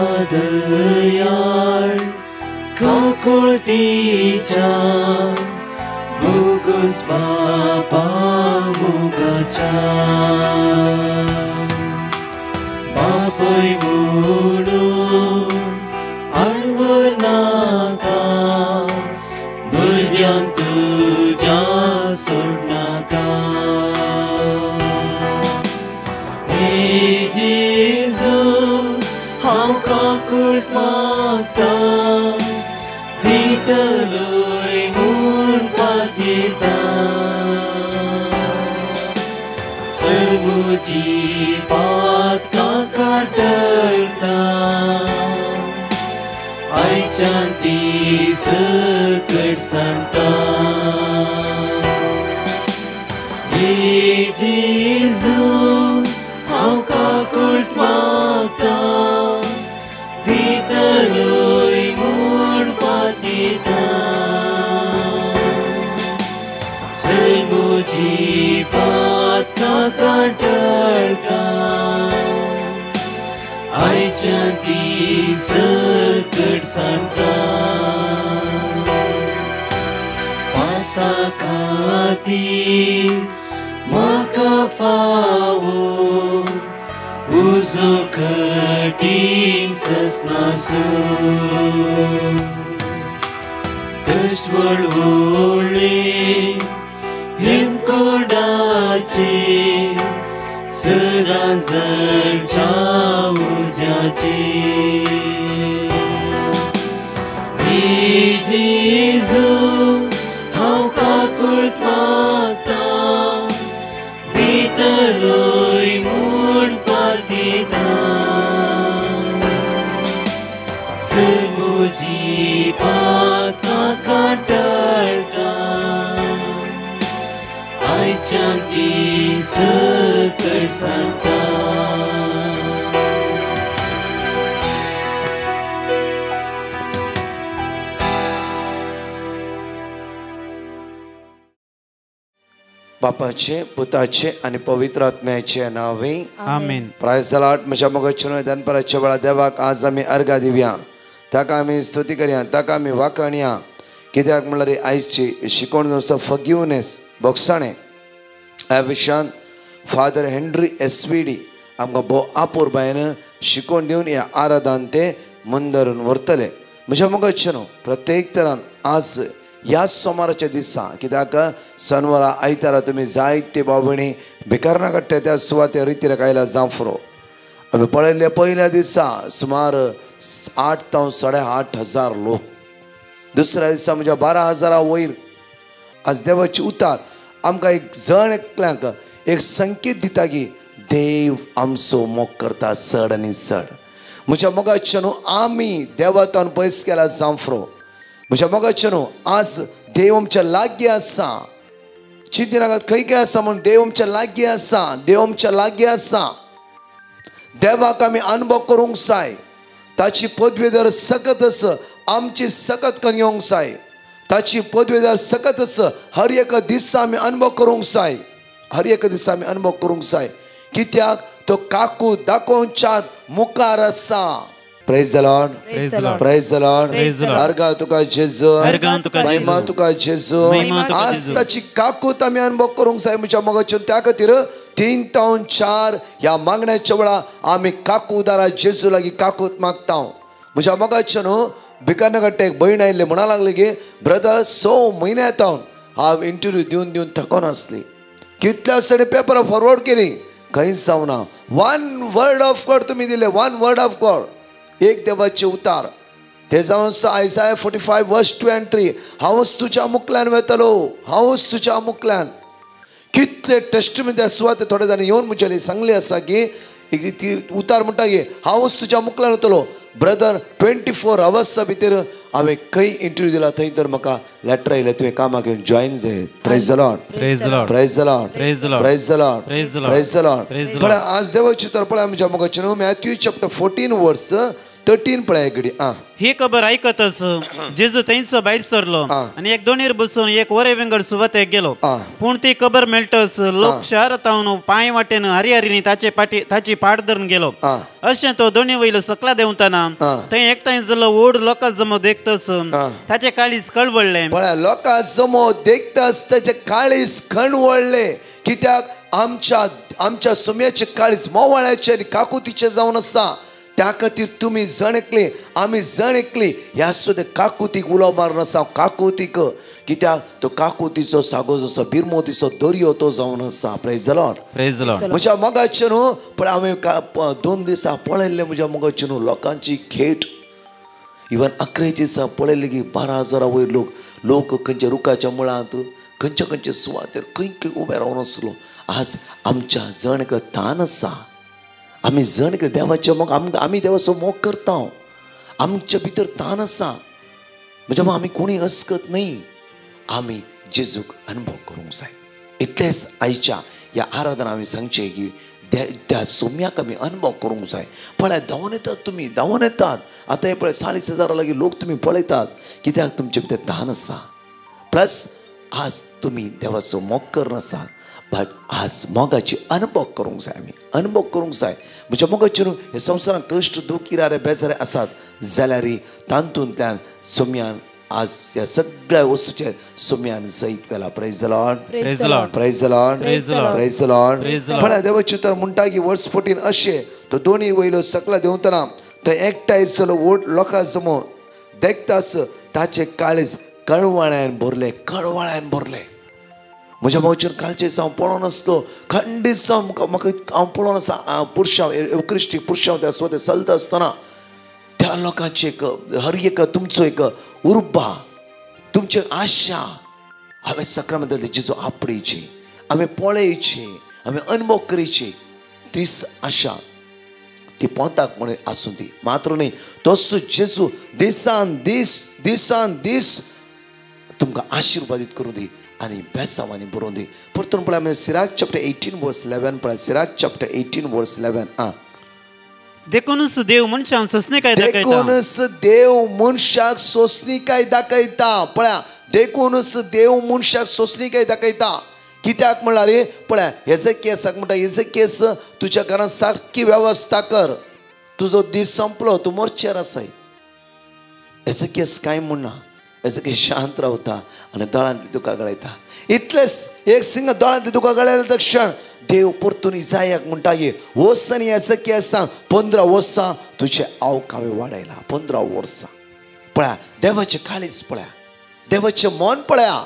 Padayar kakulticha Bugus Papa Mugacha Bapai Mudu Arvanaka Mulyam Tuja Surnaka Hey Jesus How kakult magta Ditaluy mun pagkita Semuji pat kakadalta Ay canti sekar santa Hey Jesus How kakult magta Ditaluy mun patita Semuji pat kakadalta Ay canti sekar santa Patakati makafawo Uzo katin sasnasu Dashwar ole himkodache Seranzar chauzyache Hey Jesus How kakult magta Bitaloy mun patita Semuji pat kakadalta Ay canti sekar santa बापाचे पुताचे आणि पवित्र आत्म्याचे नावे आमेन. Price the Lord. म्हज्या मोगाचें दनपराच्या वेळा देवाक आज आमी अर्घा दिवया ताका आमी स्तुती करया ताका आमी वाखाणया कित्याक म्हणल्यार आयची शिकोवण आसा फॉरगिवनेस बोगसाणें ह्या विशयान फादर हेनरी एसवीडी आमकां भोव आपुरबायेन शिकोवन दिवन ह्या आराधान ते मुंदरून व्हरतले. म्हज्या मोगाचें प्रत्येक तरान आज ह्या सोमाराच्या दिसा कित्याक शनवारा आयतारा तुमी जायते भाव भयणी भिकारना काडटा त्या सुवातेर रितीर आयला जांफरो आमी पळयल्ले पयल्या दिसा सुमार 8 ते 8.5 लोक दुसऱ्या दिसा म्हणजे 12,000 वयर आज देवाची उतार आमकां एक जण एकल्यांक एक संकेत दिता की देव आमचो मोग करता चड आनी चड. म्हज्या मोगाचें आमी देवातान पयस केला जांफरो म्हज्या मोगाचें आज देव आमच्या लागीं आसा चिंती नाकात खंय काय आसा म्हूण देव आमच्या लागीं आसा देव आमच्या लागीं आसा. देवाक आमी अनुभव करूंक जाय ताची पदवेदार सकत आस आमची सकत करून येवंक जाय ताची पदवेदार सकत आस हर एक दिसा आमी अनुभव करूंक जाय हर एक दिसा आमी अनुभव करूंक जाय कित्याक तो काकू दाखोवच्या मुखार आसा. Praise the Lord. Praise the Lord. Praise the Lord. Praise the Lord. अर्घा तुका जेजू महिमा तुका जेजू आज ताची काकूत आमी अनुभव करूंक जाय. म्हज्या मोगाचें त्या खातीर 3 ते 4 ह्या मागण्याच्या वेळा आमी काकू दारा जेजू लागीं काकूत मागता. म्हज्या मोगाचें भिकार नाकाडटा एक भयण आयिल्ली म्हणा लागली की ब्रदर 6 म्हयने येता हांव इंटरव्यू दिवन थकोन आसली कितल्या आसतणी पेपरां फॉरवर्ड केली खंयच जावना. 1 वर्ड ऑफ गॉड तुमी दिले 1 वर्ड ऑफ गॉड एक देवाचे उतार ते जावन आयसाया 45 वर्स 2 and 3 हांवच तुज्या मुखल्यान वेतलो हांवच तुज्या मुखल्यान. कितले टेस्टमेंट त्या सुवाते थोडे जाणी येवन म्हजे सांगले आसा की ती उतार म्हणटा की हांवच तुज्या मुखल्यान वतलो. ब्रदर 24 hours भितर हांवें खंय इंटरव्यू दिला थंय तर म्हाका लेटर आयलें तुवें कामाक येवन जॉयन जाय. Praise the Lord. Praise the Lord. Praise the Lord. Praise the Lord. Praise the Lord. Praise the Lord. Praise the Lord. Praise the पण Lord. आज देवाची तर पळय आमच्या मोगाचें मॅथ्यू चॅप्टर 14 वर्स 13 पळय घडी ही खबर ऐकतच जेजू थंयच भायर सरलो आनी एक दोणीर बसून एक वरे विंगड सुवातेक गेलो. पूण ती खबर मेळटच लोक शहरात पांय वाटेन हरिहरीनी ताची पाड धरून गेलो. अशें तो दोणी वयलो सकला देंवताना थंय एकठांय जाल्लो व्हड लोकां जमो देखतच ताचे काळीज कळवळ्ळें. पळय लोकां जमो देखतच ताचे काळीज कळवळ्ळें. कित्याक आमच्या सुम्याचे काळीज मोवाळ्याचे आनी काकुतीचे जावन आसा. त्या खातीर तुमी जणकली आमी जणकली ह्या सुद्दां काकुतीक उलो मारून आसा. काकुतीक कित्याक तो काकुतीचो सागो जसो बिरमोतीचो दर्यो तो जावन आसा. Praise the Lord. Praise the Lord. म्हज्या मोगाचे न्हू पण हांवें 2 दिसां पळयल्लें म्हज्या मोगाचे न्हू लोकांची खेट. इवन 11 दिसां पळयलें की 12,000 वयर लोक खंयच्या रुखाच्या मुळांत खंयच्या सुवातेर खंय उबे रावन आसलो. आज आमच्या जणक तान आसा. आमी जण देवाचे मोग आमी देवाचो मोग करता. आमच्या भितर तान आसा. म्हणजे मग आमी कोणी अस्कत न्ही. आमी जेजूक अनुभव करूंक जाय. इतलेंच आयच्या ह्या आराधना आमी सांगचे की त्या सोम्याक आमी अनुभव करूंक जाय. पळय धांवन येतात तुमी धांवन येतात. आतां हे पळय 40,000 लागीं लोक तुमी पळयतात कित्याक तुमचे भितर तान आसा. प्लस आज तुमी देवाचो मोग करनासात. बट आज मोगाची अनुभव करूंक जाय. आमी अनुभव करूंक जाय. म्हज्या मोगाचे न्हू हे संवसारांत कश्ट दूख इरारे बेजारे आसात जाल्यार तातूंतल्यान सोम्यान आज ह्या सगळ्या वस्तूचेर सोम्यान जैत पेला. Praise the Lord. Praise the Lord. Praise the Lord. Praise the Lord. Praise the Lord. Praise the Lord. पण देवाचे उतर म्हणटा की वर्स 14 अशें तो दोनी वयलो सकला देंवतना थंय एकठांय जालो व्हड लोकां समोर देखतास ताचे काळीज कळवळ्यान भरले. म्हज्या मोगाचेर कालचे हांव पळोवन आसलो खंडीत जावन म्हाका हांव पळोवन आसा. पुरुशांव युक्रिस्टीक पुरुशांव त्या सुवातेर चलता आसतना त्या लोकांचे हर एक तुमचो एक उर्बा तुमची आशा हांवें सक्रामेंतांतली जेजू आपणेची हांवें पळयची हांवें अनुभव करची तीच आशा ती पोंताक म्हणून आसूं दी. मात्र न्ही तसो जेजू दिसान दीस तुमकां आशिर्वादीत करूं दी आनी बेसांवांनी बरोवन दी. परतून पळय आमी सिराक चॅप्टर 18 वर्स 11 पळय. सिराक चॅप्टर 18 वर्स 11 देखूनच देव मनशाक सोंसणीकाय दाखयता. देखूनच देव मनशाक सोंसणीकाय दाखयता. पळया देखूनच देव मनशाक सोंसणीकाय दाखयता. कित्याक म्हणल्यार पळय हेजेकियासाक म्हणटा हेजेकियास तुज्या घरांत सारकी वेवस्था कर. तुजो दीस संपलो तूं मोर्चेर आसाय. हेजेकियास कांय म्हणना. हेजेकियास शांत रावता आनी दोळांत तुका गळयता. इतलेंच एक सिंग दोळांत तुका गळयले क्षण देव परतून इसायाक म्हणटा की वस आनी हेजेकियासाक 15 वर्सां तुजें आवकावे वाडयला. 15 वर्सां. पळया देवाचें काळीज पळया देवाचें मन पळया.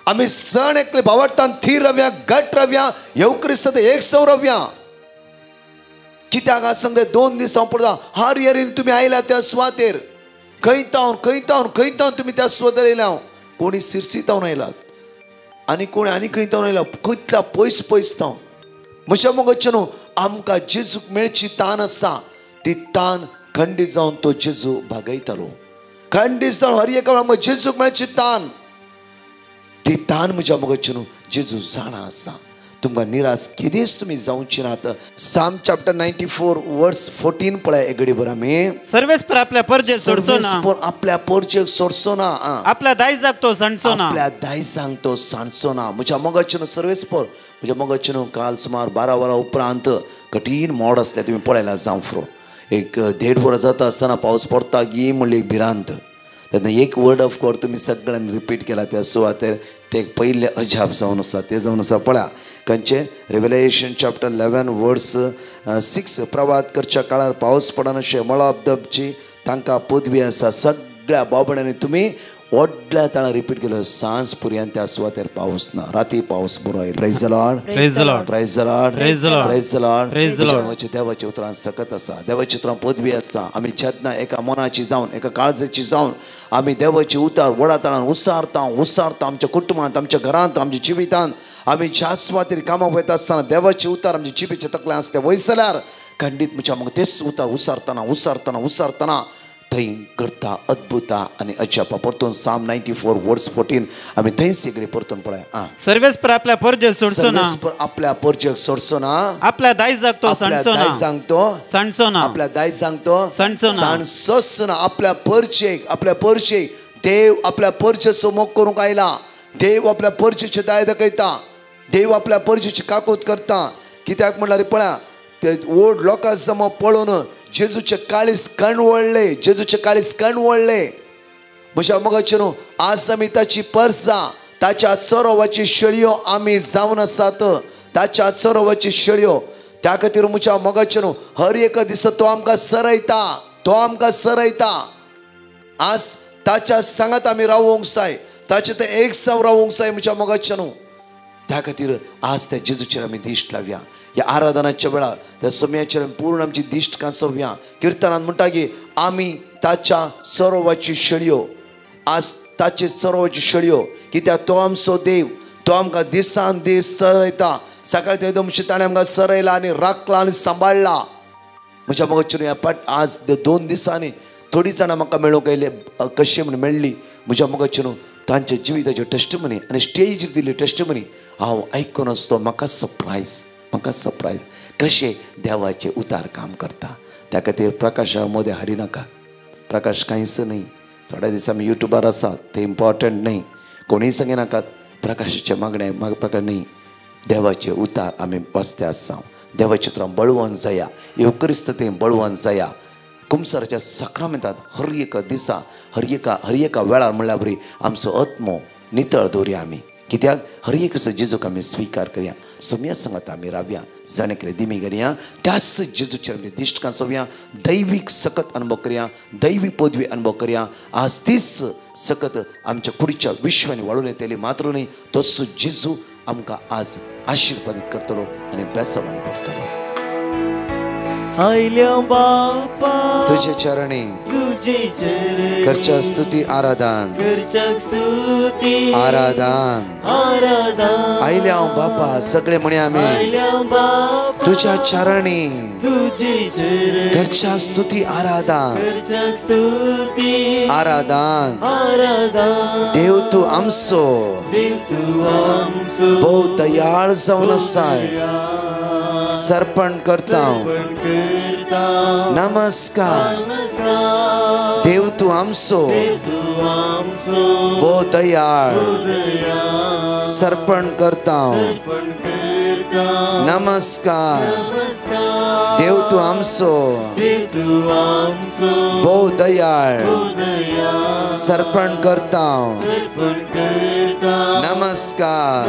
आमी सण एकले भावार्थान थीर रव्या घट रव्या येवक्रिस्त एक सव रव्या. कित्याक सांगता 2 दीस हांव पळयता हर येरीन तुमी आयल्या त्या सुवातेर खंयतावन तुमी त्या सुवातेर येयल्या. कोणी सिरसीतावन आयलात आनी कोणी आनी खंयतावन आयला खंयतल्या पयस तावन. म्हज्या मोगाचे न्हू आमकां जेजूक मेळची तान आसा. ती तान खंडीत जावन तो जेजू भागयतालो. खंडीत जावन हर एका वेळार जेजूक मेळची तान ती तान म्हज्या मोगाचे न्हू जेजू जाणा आसा. तुमकां निराश कितेंच तुमी जावची नात. साम चॅप्टर 94 वर्स 14 पळय एक घडी भर आमी सर्वेस्पर आपल्या परजेक सोडचो ना. आपल्या परजेक सोडचो ना. आपल्या दायजाक तो सांडचो ना. आपल्या दायजांक तो सांडचो ना. म्हज्या मोगाचे न्हू सर्वेस्पर म्हज्या मोगाचे न्हू काल सुमार 12 वरां उपरांत कठीण मोड आसलें तुमी पळयलां जावं फ्रो. एक 1.5 वरां जाता आसतना पावस पडटा गी म्हणली एक भिरांत. तेन्ना एक वर्ड ऑफ गॉड तुमी सगळ्यांनी रिपीट केला त्या सुवातेर ते पयले अजाप जावन आसा ते जावन आसा. पळया खंयचे रेव्हलेशन चॅप्टर 11 वर्स 6 प्रवाद करच्या काळार पावस पडनाशे मळबदबची तांकां पदवी आसा. सगळ्या बाबड्यांनी तुमी व्हडल्या ताळा रिपीट केलो सांज पर्यंत त्या सुवातेर पावस ना. राती पावस बरो आयलो. Praise the Lord. Praise the Lord. Praise the Lord. Praise the Lord. Praise the Lord. Praise the Lord. देवाच्या उतरांत सकत आसा. देवाच्या उतरांत पदवी आसा. आमी चेतना एका मनाची जावन एका काळजाची जावन आमी देवाची उतार व्हडा ताळान उसारता आमच्या कुटुंबांत आमच्या घरांत आमच्या जिवितांत आमी ज्या सुवातेर कामाक वयता आसतना देवाची उतार आमच्या जिबेच्या तकल्यान आसता वयसल्यार खंडीत म्हज्या मग तेच उतार उसारतना थंय घडता अद्भुता आनी अजापा परतून साम 94 वर्स 14 आमी थंय सगळे परतून पळय सर्वेस्पर आपल्या परजेक सोडचो ना आपल्या परजेक सोडचो ना आपल्या दायजाक तो सांडचो ना दायजांक तो सांडचो ना आपल्या दायजांक तो सांडचो ना सांडचोच ना आपल्या परजेक देव आपल्या परजेचो मोग करूंक आयला देव आपल्या परजेचे दाय दाखयता देव आपल्या परजेची काकूत करता कित्याक म्हणल्यार पळया ते ओड लोकां समोर पळोवन जेजूचे काळीस कण वळले म्हज्या मोगाचे न्हू आज आमी ताची परसां ताच्या चोरवाची शेळयो आमी जावन आसात ताच्या चोरवाची शेळयो त्या खातीर म्हज्या मोगाचे न्हू हर एक दिसा तो आमकां सरयता आज ताच्या सांगात आमी रावूंक जाय ताचे ते एक साव रावूंक जाय म्हज्या मोगाचे न्हू त्या खातीर आज त्या जेजूचेर आमी दिश्ट लावया ह्या आराधनाच्या वेळार त्या सोम्याचेर पूर्ण आमची दिश्ट कांसोवया किर्तनान म्हणटा की आमी ताच्या चोरवाची शेळयो आज ताचे चोरवाची शेळयो कित्याक तो आमचो देव तो आमकां दिसान दीस सरयता सकाळी ते एकदम ताणें आमकां सरयला आनी राखला आनी सांबाळला म्हज्या मोगाचे ह्या आज 2 दिसांनी थोडी जाणां म्हाका मेळूंक आयले कशें म्हण मेळ्ळी म्हज्या मोगाचे न्हू तांच्या जिविताची टेस्टमनी आनी स्टेजीर दिल्ली टेस्टमनी हांव आयकून आसतो म्हाका सरप्रायज कशें देवाचे उतार काम करता त्या खातीर प्रकाशा मोदी हाडी नाकात प्रकाश कांयच न्ही थोड्या दिसा आमी युट्यूबार आसात ते इम्पॉर्टंट न्ही कोणीय सांगे नाकात प्रकाशाचे मागणे प्रकार न्ही देवाचे उतार आमी वाचते आसा देवाचे चित्रां बळवंत जाया येवक्रिस्तातेन बळवंत जाया कुमसाराच्या सक्रामेंतांत हर एका दिसा हर एका वेळार म्हणल्यार बरी आमचो आत्मो नितळ दवरया आमी कित्याक हर एक जेजूक आमी स्विकार करया सोम्या सांगात आमी रावया जाणे केले दिमी करया त्याच जेजूचेर आमी दिश्ट कांसोवया दैवीक सकत अनुभव करया दैवी पदवी अनुभव करया आज तीच सकत आमच्या फुडच्या विश्वानी वाळून येतली मात्र न्ही तोच जेजू आमकां आज आशिर्वादीत करतलो आनी बेसवानी करतलो आयल्या बापा तुझे चरणी तुझे चरणी करच्या स्तुती आराधन करच्या स्तुती आराधन आयल्या बापा सगळे म्हणे आमी आयल्या बापा तुझ्या चरणी तुझे चरणी करच्या स्तुती आराधन करच्या स्तुती आराधन देव तू आमचो बहु दयाळ जावन आसाय सर्पण करता नमस्कार देव तू आमचो बहु दयाळ सर्पण करता नमस्कार देव तू आमचो बहु दयाळ सर्पण करता नमस्कार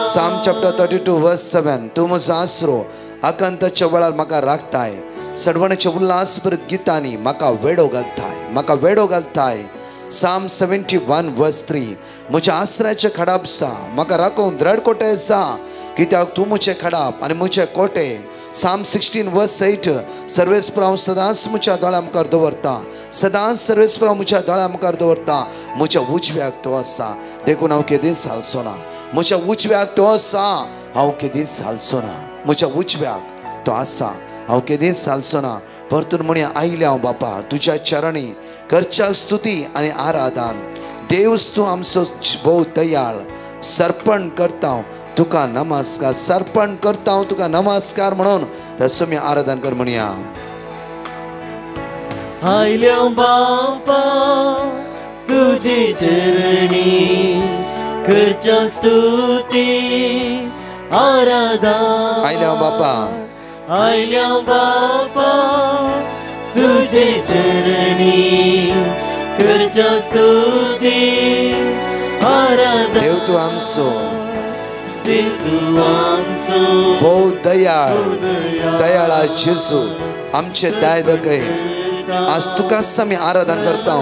Psalm chapter 32 verse 7 तू म्हजो आसरो आकांताच्या वेळार म्हाका राखताय सडवण्याच्या उल्हास परत गितांनी म्हाका वेडो घालताय Psalm 71 verse 3 म्हज्या आसऱ्याचे खडाप सा म्हाका राखून द्रड कोटे आसा कित्याक तू म्हजे खडाप आनी म्हजे कोटे Psalm 16 verse 8 सर्वेस्पर हांव सदांच म्हज्या दोळ्या मुखार दवरता सदांच सर्वेस्पर हांव म्हज्या दोळ्या मुखार दवरता म्हज्या उजव्याक तो आसा देखून हांव केदींच हालचो ना म्हज्या उजव्याक तो आसा हांव केदींच हालचो ना म्हज्या उजव्याक तो आसा हांव केदींच हालचो ना परतून म्हणे आयले हांव बापा तुज्या चरणी करच्या स्तुती आनी आराधन देवच तूं आमचो भोव दयाळ सर्पण करता तुका नमस्कार सर्पण करता तुका नमस्कार म्हणून तसो मी आराधन कर म्हणया आयल्या बापा तुझे चरणी करच्या स्तुती आराधन आयल्या बापा आयल्या बापा तुझे चरणी करच्या स्तुती आराधन देव तू आमचो देव तू आमचो भोव दयाळ दयाळा जेजू आमचे दाय दकय आज तुकाच आमी आराधन करता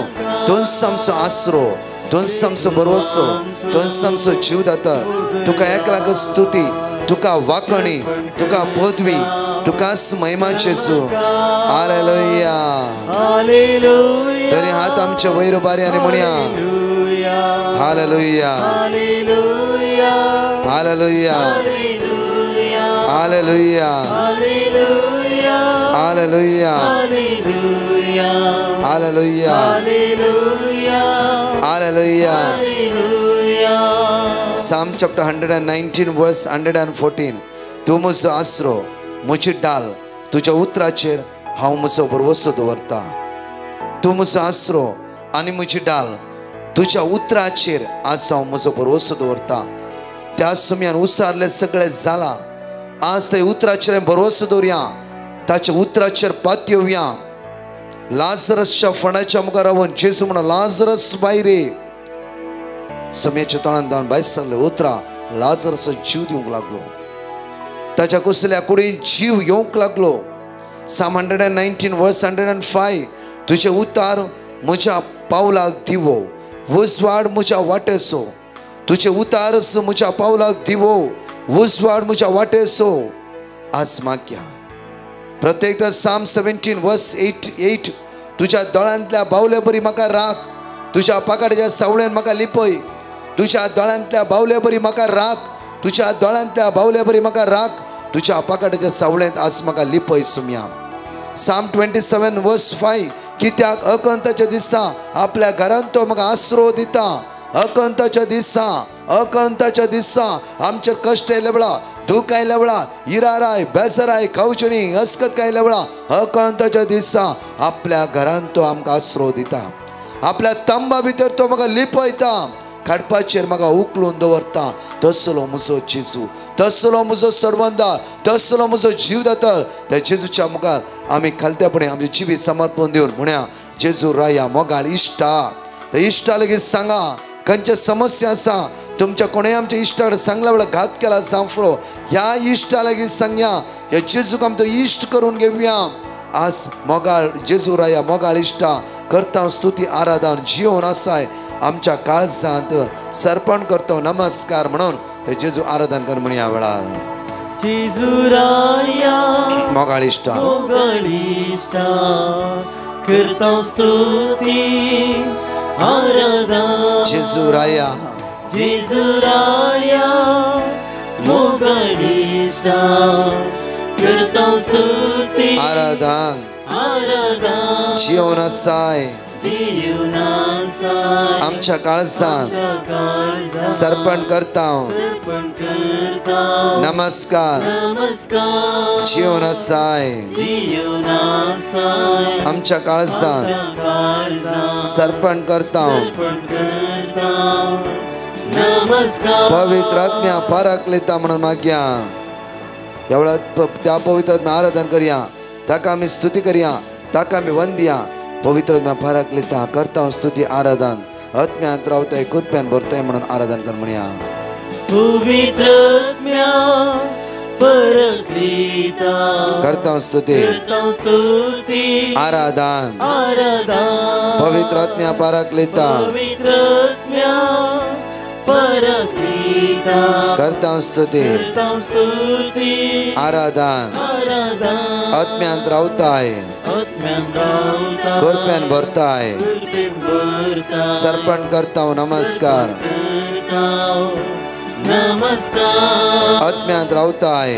तूंच आमचो आसरो तूंच आमचो भरवसो तूंच आमचो जीवदाता तुका एकलाक स्तुती तुका वाकणी तुका पदवी तुकाच महिमा जेजू हालेलुया हालेलुया तरी हात आमचे वयर बारी आनी म्हणया hallelujah hallelujah hallelujah hallelujah hallelujah Hallelujah. Hallelujah Hallelujah. Psalm chapter 119 verse 114. तू म्हजो आसरो म्हजी डाल तुज्या उतराचेर हांव म्हजो भरवसो दवरता. तू म्हजो आसरो आनी म्हजी डाल तुज्या उतराचेर आज हांव म्हजो भरवसो दवरता. त्या सुमयान उसारले सगळे जाला. आज ते उतराचेर भरवसो दवरया. ताच्या उतराचेर पात येवया. लाजरसच्या फणाच्या मुखार रावन जेजू म्हणा लाजरस भायर ये. सुमयाच्या तळान जावन भायर सरले. उतरा लाजरस जीव दिवंक लागलो. ताच्या कुसल्या कुडीन जीव येवंक लागलो. Psalm 119 verse 105. तुझे उतार म्हज्या पावलाक दिवो उजवाड म्हज्या वाटेसो. तुझे उतार म्हज्या पावलाक दिवो उजवाड म्हज्या वाटेसो. आज मागया प्रत्येक Psalm 17 verse 8. तुझ्या दोळ्यांतल्या बावले बरी म्हाका राख. तुझ्या पाकाड्याच्या सावळेन म्हाका लिपय. तुझ्या दोळ्यांतल्या बावले बरी म्हाका राख. तुझ्या दोळ्यांतल्या बावले बरी म्हाका राख. तुझ्या पाकाड्याच्या सावळेंत आज म्हाका लिपय सुमया. Psalm 27 verse 5. कित्याक अकंताच्या दिसा आपल्या घरांत तो म्हाका आसरो दिता. अकंताच्या दिसा आमचेर कश्ट येयले वेळा दुख आयल्या वेळा इराराय बेजाराय खावचणी हसकत खायल्या वेळा अकंताच्या दिसा आपल्या घरांत तो आमकां आसरो दिता. आपल्या तंबा भितर तो म्हाका लिपयता. काडपाचेर म्हाका उखलून दवरता. तसलो म्हजो जेजू, तसलो म्हजो सर्वंदार, तसलो म्हजो जीवदातर. त्या जेजूच्या मुखार आमी खालतेपणी आमचे जिवीत समर्पण दिवन म्हणया जेजू राया मोगाळ इश्टा. त्या इश्टा लेगीत सांगा खंयचे समस्या आसा. तुमच्या कोणें आमच्या इश्टाकडे सांगल्या वेळा घात केला सांफरो ह्या इश्टा लेगीत सांगया. ह्या जेजूक आमचो इश्ट करून घेवया. आज मोगाळ जेजू राया मोगाळ इश्टा करता स्तुती आराधन जीवन आसाय आमच्या काळजांत सर्पण करतो नमस्कार म्हणून ते जेजू आराधन कर म्हणया वेळार जेजू राया मोगाळ इश्टा करता स्तुती आराधन. जेजू राया मोगाळ इश्टा करता स्तुती आराधन जीवन आसाय आमच्या काळजांत सर्पण करता नमस्कार जीवन आसाय आमच्या काळजांत सर्पण करता पवित्र आत्म्या पाराकलिता म्हणून मागया. एवढा त्या पवित्र आत्म्या आराधन करया. ताका आमी स्तुती करया. ताका आमी वंदया. पवित्र आत्म्या पाराकलिता करता स्तुती आराधन आत्म्यांत रावताय कृप्यान भरताय म्हणून आराधन कर म्हणया. पवित्र आत्म्या पाराकलिता करता स्तुती आराधन पवित्र आत्म्या पाराकलिता करता स्तुती आराधन आत्म्यांत रावताय कृप्यान भरताय सर्पण करता नमस्कार आत्म्यांत रावताय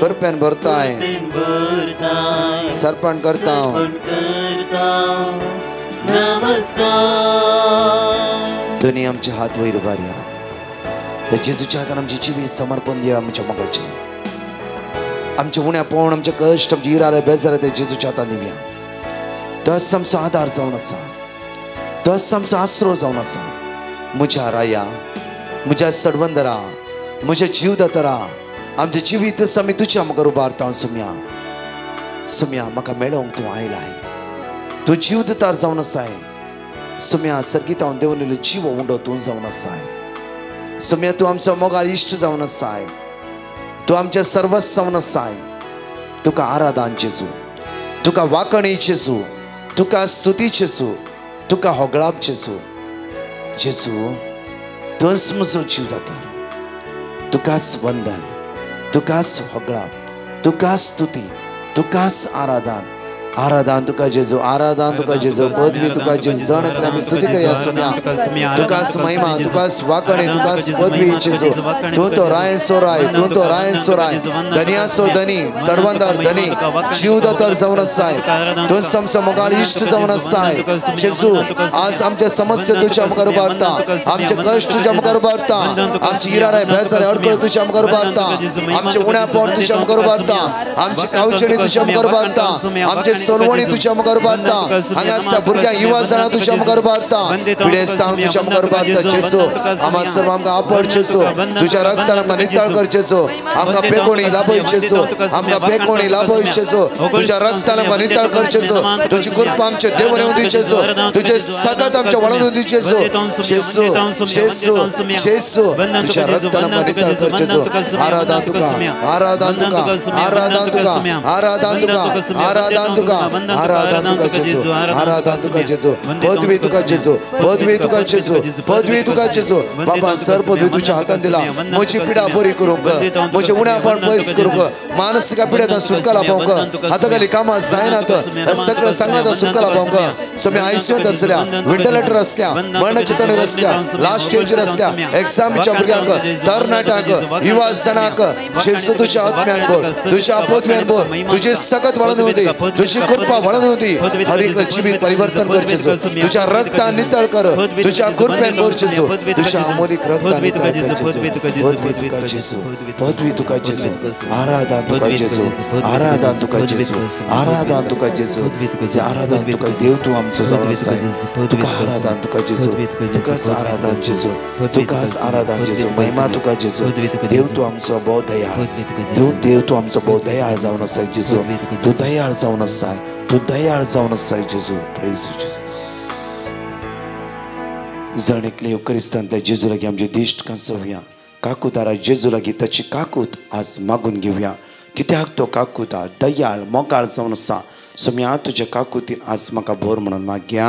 कृप्यान भरताय सर्पण करता दोन्ही आमचे हात वयर उबारया. त्या जेजूच्या हातान आमची जिवीत समर्पण दिया. आमच्या मोगाचे आमचे उण्या पळोवन आमचे कश्ट आमचे इरारे बेजारे ते जेजूच्या हातान दिवया. तोच आमचो आधार जावन आसा. तोच आमचो आसरो जावन आसा. म्हज्या राया म्हज्या सडवंदरा म्हज्या जीवदातरा आमचे जिवीत आमी तुज्या मुखार उबारता. सुम्या म्हाका मेळोवंक तूं आयलाय. तूं जीवदातार जावन आसाय. सुम्या सर्गीत हांव देंवलेलो जीव उंडो तूं जावन आसाय. सुम्या तूं आमचो मोगाळ इश्ट जावन आसाय. तूं आमचें सर्वस्व जावन आसाय. तुका आराधन जेजू. तुका वाकणी जेजू. तुका स्तुती जेजू. तुका होगळाप जेजू. जेजू तूंच म्हजो जीवदातार. तुकाच वंदन. तुकाच होगळाप. तुकाच स्तुती. तुकाच आराधन. आराधन तुका जेजू, आराधन तुका जेजू, पदवी तुका जेजू, जण एकल्या आमी स्तुती करया सोम्या, तुकाच महिमा, तुकाच वाकणे, तुकाच पदवी जेजू, तू तो राय सोराय, तू तो राय सोराय, धनिया सो धनी, सडवंदार धनी, जीवदातार जावन आसाय, तू समसा मोगाळ इष्ट जावन आसाय, जेजू आज आमचे समस्या तुझ्या मुखार उबारता, आमचे कष्ट तुझ्या मुखार उबारता, आमची इराय बेसारे अडकळ तुझ्या मुखार उबारता, आमचे उण्यापण तुझ्या मुखार उबारता, आमची कावचणी तुझ्या मुखार उबारता, आमचे सोलवणी तुझ्या मुखार उबारता, हांगा आसता भुरग्या युवा जाणां तुझ्या मुखार उबारता, पिडेस्तांव तुझ्या मुखार उबारता जेजू, आम्हा सर्व आमकां आपड जेजू, तुझ्या रक्तान आमकां नितळ कर जेजू, आमकां बेकोणी लाभय जेजू, आमकां बेकोणी लाभय जेजू, तुझ्या रक्तान आमकां नितळ कर जेजू, तुझी कृपा आमचे देवर येवं दी जेजू, तुझे सगत आमच्या वळून दी जेजू, जेजू जेजू जेजू, तुझ्या रक्तान आमकां नितळ कर जेजू, आराधन तुका, आराधन तुका, आराधन तुका, आराधन तुका, आराधन तुका, आराधन तुका जेजू, आराधन तुका जेजू, पदवी तुका जेजू, पदवी तुका जेजू, पदवी तुका जेजू, बाबा सर पदवी तुझ्या हातान दिला, म्हजी पिडा बरी करूंक, म्हजे उण्यापण पयस करूंक, मानसिक पिड्यान सुटका लाभोवंक, हाताखाली कामां जायनात, सगळं सांगात सुटका लाभोवंक, सो मी आयसीयूत आसल्या, व्हेंटिलेटर आसल्या, मरणाच्या तणेर आसल्या, लास्ट स्टेजीर आसल्या, एग्जामीच्या भुरग्यांक, तरणाट्यांक, युवा जाणांक, जेजू तुझ्या आत्म्यान भर, तुझ्या पदव्यान भर, तुझी सकत वळून होती, तुझी कृपा वळून होती, हर एक जिवीत परिवर्तन कर जेजू, तुझ्या रक्तान नितळ कर, तुझ्या कृपेन भर जेजू, तुझ्या अमोलिक रक्तान नितळ कर जेजू, पदवी तुका जेजू, पदवी तुका जेजू, आराधन तुका जेजू, आराधन तुका जेजू, आराधन तुका जेजू, आराधन तुका देव तू आमचो जावन आसाय, तुका आराधन तुका जेजू, तुकाच आराधन जेजू, तुकाच आराधन जेजू, महिमा तुका जेजू, देव तू आमचो भोव दयाळ, देव तू आमचो भोव दयाळ जावन आसाय जेजू, तू दयाळ जावन आसाय, तू दयाळ जावन आसाय जेजू, प्रेज यू जीसस. जण एकले युक्रिस्तान त्या जेजू लागीं आमचे दिश्ट कांसोवया, काकूतारा जेजू लागीं ताची काकूत आज मागून घेवया, कित्याक तो काकूत दयाळ मोगाळ जावन आसा, सो मी तुझ्या काकूतीन आज म्हाका भोर म्हणून मागया.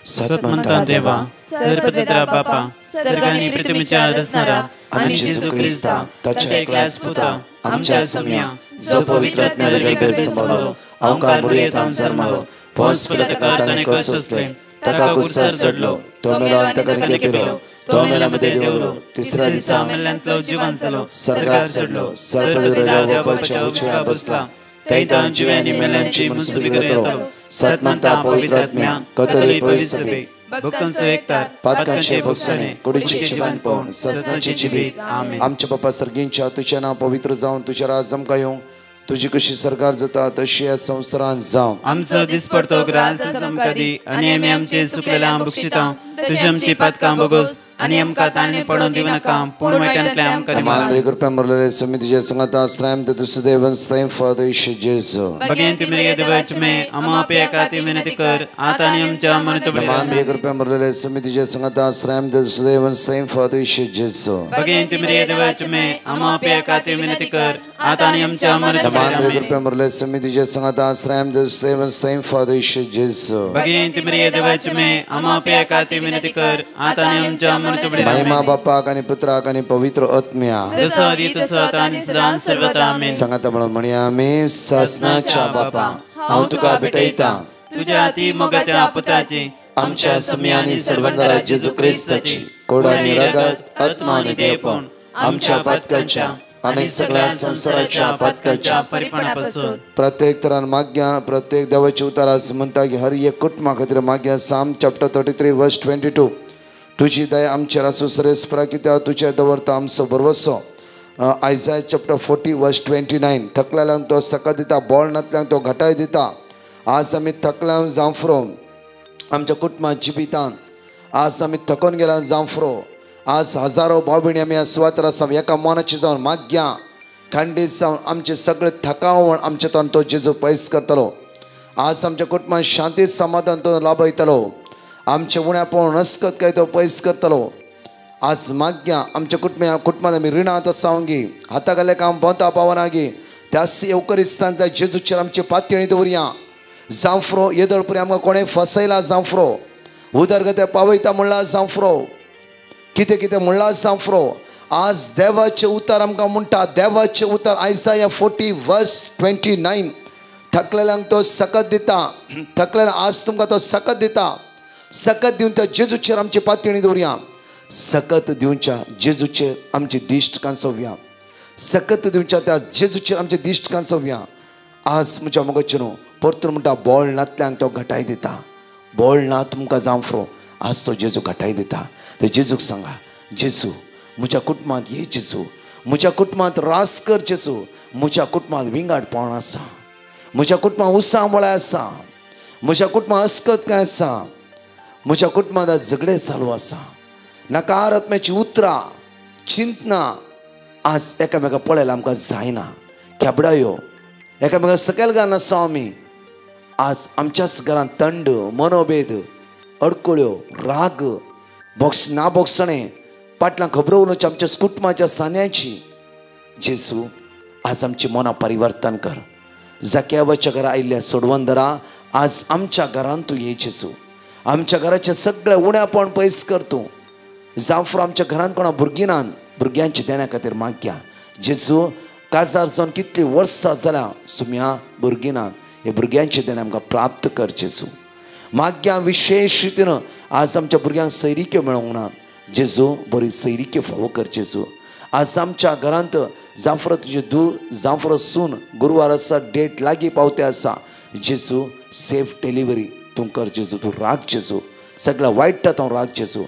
सतमंता देवा, सर्वपिता बापा, सर्गांनी पृथ्वीच्या रचणारा आणि जेजू ख्रिस्ता ताच्या एकल्याच पुत्रा आमच्या सम्या जो पवित्र आत्म्याने गर्भेत संभावलो, अवकार मुरयेतान जन्मलो, पोंस पिलाताने कस सोसले, ताका कुरसार चढलो, तो मेलो अंतकरणी केलो, तो मेल्यामध्ये देवलो, तिसऱ्या दिसा मेल्यांतलो जिवंत जालो, सर्गार चढलो, सर्पदूताच्या वपाच्या उजव्या बसला, थंय जिव्यांनी मेल्यांची मनसुबी करतलो, सतमंता पवित्र आत्म्या कतरी पवित्र सभे भक्तांचो एकतार, पातकांचे भक्षणे, कुडीची जिवन पावन, ससनाची जिवीत, आमच्या बापा सर्गींच्या तुझे नाव पवित्र जावन तुझे राज आमकां येवं, तुझी कशी सरकार जाता तशी या संवसारांत जावं, आमचो दिसपडतो ग्रास आमकां दी, आनी आमी आमचे सुकलेल्या बक्षितां, तुजी आमची पातकां बोगोस, आनी आमकां ताणणी पडोवन दिवं नाका, पूण वायटांतल्यान आमकां मान कृपया मरलेले समितीचे संगत आश्रय ते तुझे स्नेह फादर ईश जेजू भगवंत मेरे देवच में अमा पे काती विनती कर, आता आनी आमच्या मरतो मान कृपया मरलेले समितीचे संगत आश्रय ते तुझे स्नेह फादर ईश जेजू भगवंत मेरे देवच में अमा पे काती विनती कर, आता आनी आमच्या मरतो मान कृपया मरलेले समितीचे संगत आश्रय ते तुझे स्नेह फादर ईश जेजू भगवंत मेरे देवच में अमा पे काती विनती कर, आता आनी आमच्या महिमा बापाक आणि पुत्राक आणि पवित्र आत्म्या सांगाता म्हणून म्हणया आमी सासनाच्या बापा हांव तुका भेटयता तुझ्या ती मोगाच्या पुत्राची, आमच्या सम्यानी सर्वंदरा जेजू ख्रिस्ताची कोडानी रगत आत्मा आणि देवपण आमच्या पातकाच्या आणि सगळ्या संसाराच्या पातकाच्या परिपणापासून प्रत्येक तरान माग्या, प्रत्येक देवाची उतारास म्हणटा की हर एक कुटुंबा खातीर माग्या. साम चॅप्टर 33 वर्स 22 तुझी दया आमचेर आसूं सरेस्परा कित्याक तुझे दवरता आमचो भरवसो. आयजाय चॅप्टर 40 वर्स 29 थकलेल्यांक तो सका दिता, बोळनातल्यांक तो घटाय दिता. आज आमी थकल्या जावं फुरो आमच्या कुटुंबात जिवितांत, आज आमी थकोन गेल्या जावं फुरो, आज हजारो भाव भयणी आमी सुवातेर आसा, एका मनाची जावन माग्या खंडीत जावन आमचे सगळे थकावण आमचे तोंड तो जेजू पयस करतलो. आज आमच्या कुटुंबात शांती समाधान तो लाभयतलो, आमचे उण्या पळोवन नसकत काय तो पयस करतलो. आज माग्या आमच्या कुटुंबात आमी रिणांत आसावंगी, हातागाले काम बोंता पावनागी, त्यास येवकरिस्तान त्या जेजूचेर आमची पातयेळी दवरया. जांफरो येदळपुरी आमकां कोणें फसयला जांफरो, उदरगते पावयता म्हणला जांफरो, कितें कितें म्हणला जांफरो. आज देवाचे उतार आमकां म्हणटा, देवाचे उतार आयसाया 40 वर्स 29 थकलेल्यांक तो सकत दिता. थकलेल्या आज तुमकां तो सकत दिता. सकत दिवन त्या जेजूचेर आमची पातयणी दवरया. सकत दिवच्या जेजूचेर आमची दिश्ट कांसोवया. सकत दिवच्या त्या जेजूचेर आमचे दिश्ट कांसोवया. आज म्हज्या मोगाचेर परतून म्हणटा बोळ नातल्यांक तो घटाय दिता. बोळ ना तुमकां जावफ्रो आज तो जेजू घटाय दिता. ते जेजूक सांगा, जेजू म्हज्या कुटुंबांत ये. जेजू म्हज्या कुटुंबांत रास कर. जेजू म्हज्या कुटुंबांत विंगडपण आसा. म्हज्या कुटुंबांत उसामळे आसा. म्हज्या कुटुंबांत अस्कतकाय आसा. म्हज्या कुटुंबांत झगडे चालू आसा. नकारात्म्याची उतरां चिंतना आज एकामेका पळयला आमकां जायना. केबडायो एकामेका सकयल घालना आसा आमी. आज आमच्याच घरांत थंड मनोभेद अडकळ्यो राग नाबोगसणें फाटल्यान खबरो उलोवची आमच्या कुटुंबाच्या सान्याची. जेजू आज आमची मनां परिवर्तन कर. जाकेबाच्या घरा आयिल्ल्या सोडवंदरा आज आमच्या घरांत तूं ये. जेजू आमच्या घराचे सगळे उणेपण पयस कर. तूं जावफ्रो आमच्या घरांत कोणा भुरगीं नात. भुरग्यांच्या देण्या खातीर मागया. जेजू काजार जावन कितलीं वर्सां जाल्यां सुम्या भुरगीं नात. हे भुरग्यांचे देणे आमकां प्राप्त कर. जेजू मागया विशेश रितीन आज आमच्या भुरग्यांक सैरिक्यो मेळोंक नात. जेजू बरी सैरिक्यो फावो कर. जेजू आज आमच्या घरांत जावफ्रो तुजे जावफ्रो सून गुरुवार आसा डेट लागीं पावते आसा. जेजू सेफ डिलिव्हरी तूं कर. जेजू तूं राख. जेजू सगळ्या वायटांत हांव राख. जेजू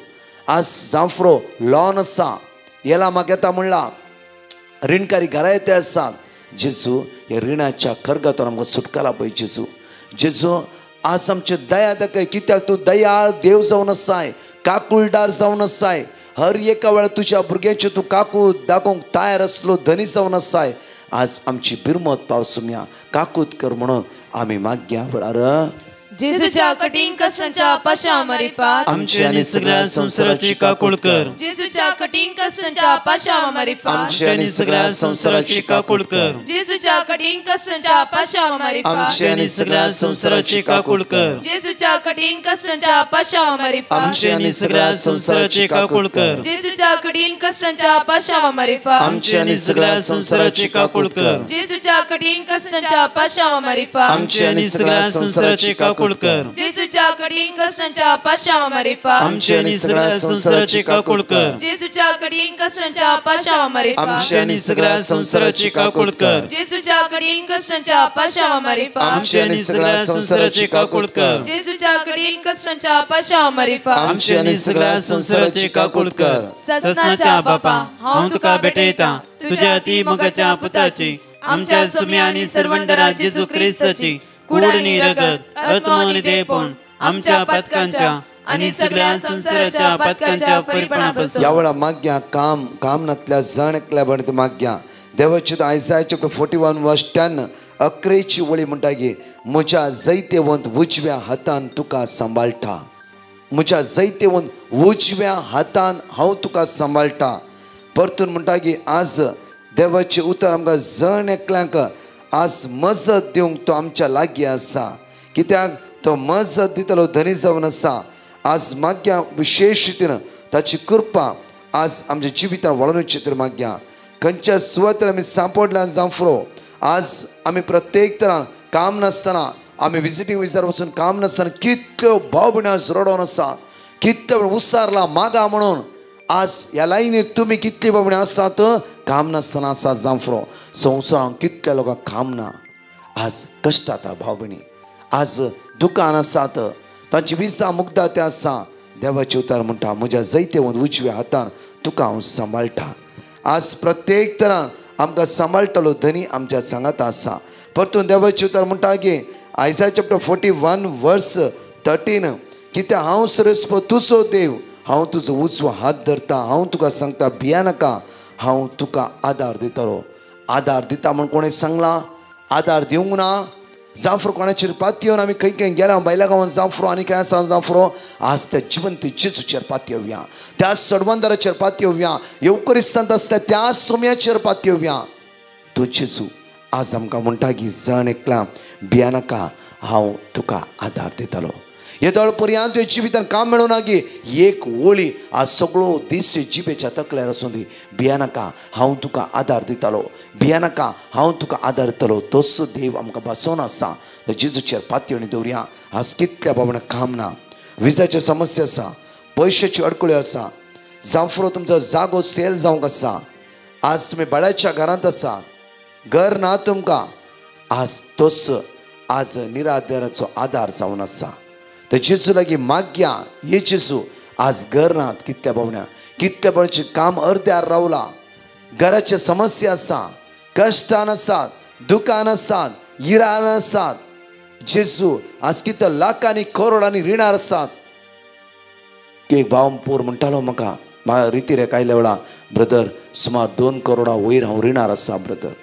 आज जावफ्रो लॉन आसा येला म्हाका येता म्हणला. रीणकारी घरा येते आसात. जेजू हे रिणाच्या कर्गांतून आमकां सुटकाला पळय. जेजू जेजू आज आमचे दया दाखय. कित्याक तूं दयाळ देव जावन आसाय. काकुळदार जावन आसाय. हर एका वेळार तुज्या भुरग्यांचे तूं काकूत दाखोवंक तयार आसलो धनी जावन आसाय. आज आमची बिरमत पावसुम्या काकूत कर म्हणून आमी मागया वेळार. जेजूच्या कठीण कष्टांच्या पाशामारिफात आमची आनी सगळ्या संसाराची काकूळ कर. जेजूच्या कठीण कष्टांच्या पाशामारिफात आमची आनी सगळ्या संसाराची काकूळ कर. जेजूच्या कठीण कष्टांच्या पाशामारिफात आमची आनी सगळ्या संसाराची काकूळ कर. जेजूच्या कठीण कष्टांच्या पाशामारिफात आमची आनी सगळ्या संसाराची काकूळ कर. जेजूच्या कठीण कष्टांच्या पाशामारिफात आमची आनी सगळ्या संसाराची काकूळ कर. जेजूच्या कठीण कष्टांच्या पाशामारिफात आमची आनी सगळ्या संसाराची काकूळ कर. जेजूच्या कठीण कष्टांच्या पाशामारिफात आमची आनी सगळ्या संसाराची काकूळ कर. जेजूच्या कठीण कष्टांच्या पाशामारिफात आमची आनी सगळ्या संसाराची काकूळ कर. जेजूच्या कठीण कष्टांच्या पाशामारिफात आमची आनी सगळ्या संसाराची काकूळ कर. जेजूच्या कठीण कष्टांच्या पाशामारिफात आमची आनी सगळ्या संसाराची काकूळ कर. ससनाच्या बापा हांव तुका भेटयता तुझ्या ती मोगाच्या पुताची आमच्या सुम्या आणि सर्वंडरा जेजू ख्रिस्ताची कुडणी रगत आत्मोनी देवपण आमच्या पथकांच्या आणि सगळ्या संसाराच्या पथकांच्या फरीपणापासून या वेळा मागया. काम नातल्या जण एकल्या बण मागया. देवाची आयसाय चॅप्टर 41 वर्स 10 11ची वळी म्हणटा की म्हज्या जैतेवंत उजव्या हातान तुका सांबाळटा. म्हज्या जैतेवंत उजव्या हातान हांव तुका सांबाळटा. परतून म्हणटा की आज देवाचे उतर आमकां जण एकल्यांक आज मजत दिवंक तो आमच्या लागीं आसा. कित्याक तो मजत दितलो धनी जावन आसा. आज मागया विशेष रितीन ताची कृपा आज आमच्या जिवितांत वळोवची तर मागया. खंयच्या सुवातेर आमी सांपडल्यान जावफ्रो आज आमी प्रत्येक तरान काम नासतना आमी विजिटींग विजार वचून काम नासतना कितल्यो भाव भयणी आज रडोन आसा. कितले उसारला मागा म्हणून आज ह्या लायनीर तुमी कितली भाव भयणी आसात काम नासतना आसा. जावफ्रो संवसारांत कितल्या लोकांक काम ना. आज कश्ट जाता भाव भयणी. आज दुकान आसात तांची विजा मुग्धा ते आसा. देवाचे उतार म्हणटा म्हज्या जैतेवंत उजव्या हातान तुका हांव सांबाळटा. आज प्रत्येक तरान आमकां सांबाळटलो धनी आमच्या सांगात आसा. परतून देवाचे उतार म्हणटा की आयसाय चॅप्टर 41 वर्स 13 कित्याक हांव सरस्व तुजो देव. हांव तुजो उजवो हात धरता. हांव तुका सांगता भिया नाका. हांव तुका आदार दितलो. आदार दिता म्हण कोणें सांगलां. आदार दिवंक ना. जावफ्रो कोणाचेर पाती येवन आमी खंय खंय गेल्या भायल्या गांवांत जावफ्रो आनी काय आसा जावफ्रो आज त्या जिवंत जेजूचेर पाती येवया. त्या सडवंदराचेर पाती येवया. येवकरिस्तांत आसता त्या सोम्याचेर पाती येवया. तो जेजू आज आमकां म्हणटा की जण एकल्या भिया नाका हांव तुका आदार दितलो. येदोळ पर्यंत तुवें जिवितान काम मेळूं ना की एक ओळी आज सगळो दीस जिबेच्या तकल्यार आसूं दी. भिया नाका, हांव तुका आदार दितालो. भिया नाका, हांव तुका आदार दितलो. तोच देव आमकां बसोवन आसा. जेजूचेर पातयणी दवरया. आज कितल्या बाबड्यांक काम ना, विजाची समस्या आसा, पयशाची अडकळ्यो आसा, जावं फुरो तुमचो जागो सेल जावंक आसा. आज तुमी भाड्याच्या घरांत आसा, घर ना तुमकां. आज तोच आज निराधाराचो आदार जावन आसा. तर जेजू लागीं मागया. हे जेजू आज घर नात कितल्या बाबड्या, कितल्या बाबड्याचें काम अर्द्यार रावला. घराचे समस्या आसा, कश्टान आसात, दुखान आसात, इरान आसात. जेजू आज कितल्या लाखांनी करोडांनी रिणार आसात. एक भाव पोर म्हणटालो म्हाका रितीरेक आयल्या वेळा, ब्रदर सुमार 2 करोडा वयर हांव रिणार आसा ब्रदर.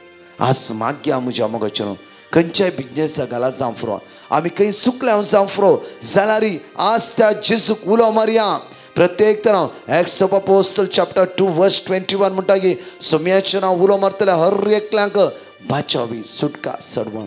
आज मागया म्हज्या मोगाचें खंयच्याय बिजनेसाक घाला जावं फुरो, आमी खंय सुकल्या जावं फुरो जाल्यार आज त्या जेजूक उलो मारया. प्रत्येक तरां एक्ट्स ऑफ अपोस्टल चॅप्टर 2 वर्स 21 म्हणटा की सोम्याचें नांव उलो मारतल्या हर एकल्यांक बाचावी सुटका सडवण.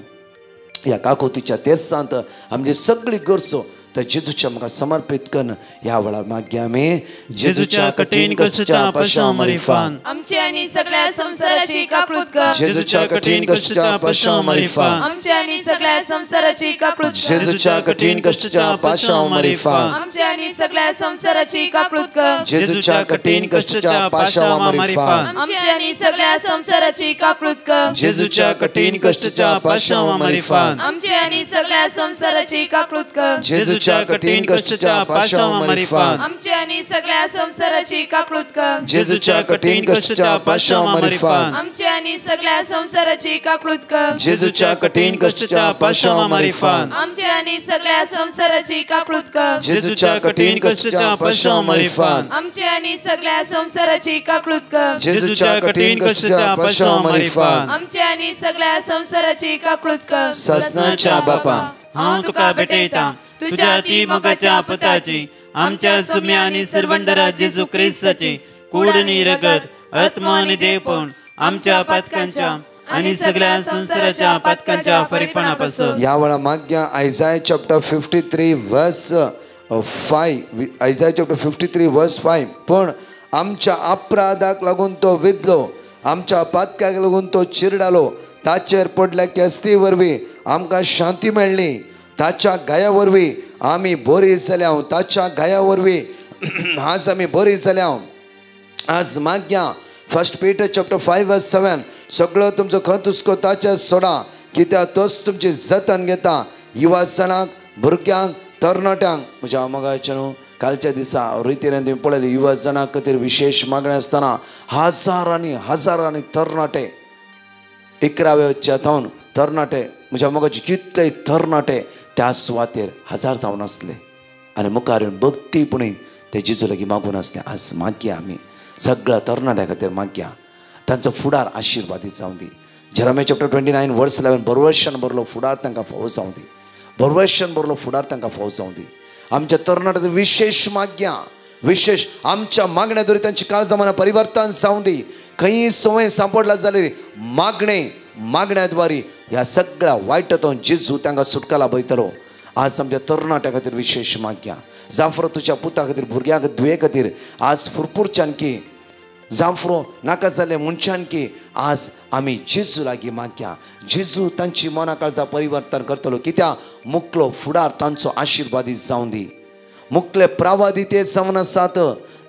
ह्या काकोतीच्या तेर्सांत आमची सगळी गरजो तर जेजूच्या म्हाका समर्पित करून ह्या वेळार मागया आमी. जेजूच्या कठीण कश्टाच्या पाशां रिफान आमची आणि सगळ्या संसाराची काकूळट कर. जेजूच्या कठीण कश्टाच्या पाशां रिफान आमची आणि सगळ्या संसाराची काकूळट कर. जेजूच्या कठीण कश्टाच्या पाशां रिफान आमची आणि सगळ्या संसाराची काकूळट कर. जेजूच्या कठीण कश्टाच्या पाशां रिफान आमची आणि सगळ्या संसाराची काकूळट कर. जेजूच्या कठीण कश्टाच्या पाशां रिफान आमची आणि सगळ्या संसाराची काकूळट कर. जेजूच्या कठीण कश्टाच्या पाशां रिफान आमची आणि सगळ्या संसाराची काकूळट कर. जेजूच्या कठीण कश्टाच्या पाशां रिफान आमची आणि सगळ्या संसाराची काकूळट कर. जेजूच्या कठीण कश्टाच्या पाशां रिफान आमची आणि सगळ्या संसाराची काकूळट कर. जेजूच्या कठीण कश्टाच्या पाशां रिफान आमची आणि सगळ्या संसाराची काकूळट कर. जेजूच्या कठीण कश्टाच्या पाशां रिफान आमची आणि सगळ्या संसाराची काकूळट कर. ससनाच्या बापा हांव तुका भेटयता तुझ्या ती मोगाच्या पुताची, आमच्या सुम्या आणि सर्वंडरा जेजू क्रिस्ताची कूड आणि रगत आत्मा आणि देवपण आमच्या पातकांच्या आणि सगळ्या संसाराच्या पातकांच्या फरीपणापासून. या वेळा मागया आयझाया चॅप्टर 53 वर्स 5. आयझाया चॅप्टर 53 वर्स 5. पण आमच्या अपराधाक लागून तो विधलो, आमच्या पातकाक लागून तो चिरडालो. ताचेर पडल्या केस्ती वरवीं आमकां शांती मेळ्ळी. ताच्या गाया वरवीं आमी बरी जाल्या. ताच्या गाया वरवीं आज आमी बरी जाल्या. आज मागया 1 पीटर चॅप्टर 5 वर्स 7. सगळो तुमचो खत हुस्को ताच्या सोडा, कित्याक तोच तुमची जतन घेता. युवा जणांक, भुरग्यांक, तरणाट्यांक. म्हज्या मोगाचें न्हू कालच्या दिसा रितीन तुमी पळयलें युवा जणां खातीर विशेष मागणी आसतना हजारांनी तरणाटे 11व्या थावन तरणाटे म्हज्या मोगाचे कितलेय तरणाटे त्या सुवातेर हजार जावन आसले आनी मुखार येवन भक्तीपणी ते जेजू लागीं मागून आसले. आज मागया आमी सगळ्या तरणाट्या खातीर मागया, तांचो फुडार आशिर्वादीत जावं दी. जेरेमिया चॅप्टर 29 वर्स 11. बरवर्षान बरलो फुडार तांकां फावो जावं दी. बरवर्षान बरलो फुडार तांकां फावो जावं दी. आमच्या तरणाट्या विशेष मागया, विशेष आमच्या मागण्या दोरी तांची काळजामना परिवर्तन जावं दी. खंय संवय सांपडला जाल्यार मागण्याद्वारे ह्या सगळ्या वायटांतून जेजू तांकां सुटका लाभयतलो. आज आमच्या तरणाट्या खातीर विशेष मागया. जांफरो तुज्या पुता खातीर, भुरग्यां दुये खातीर आज फुरफुरच्यान की जांफरो नाका जाल्ले मनशान की आज आमी जेजू लागीं मागया. जेजू तांची मना काळजां परिवर्तन करतलो. कित्याक मुखलो फुडार तांचो आशिर्वादीत जावं दी. मुखले प्रावादी ते जावन आसात,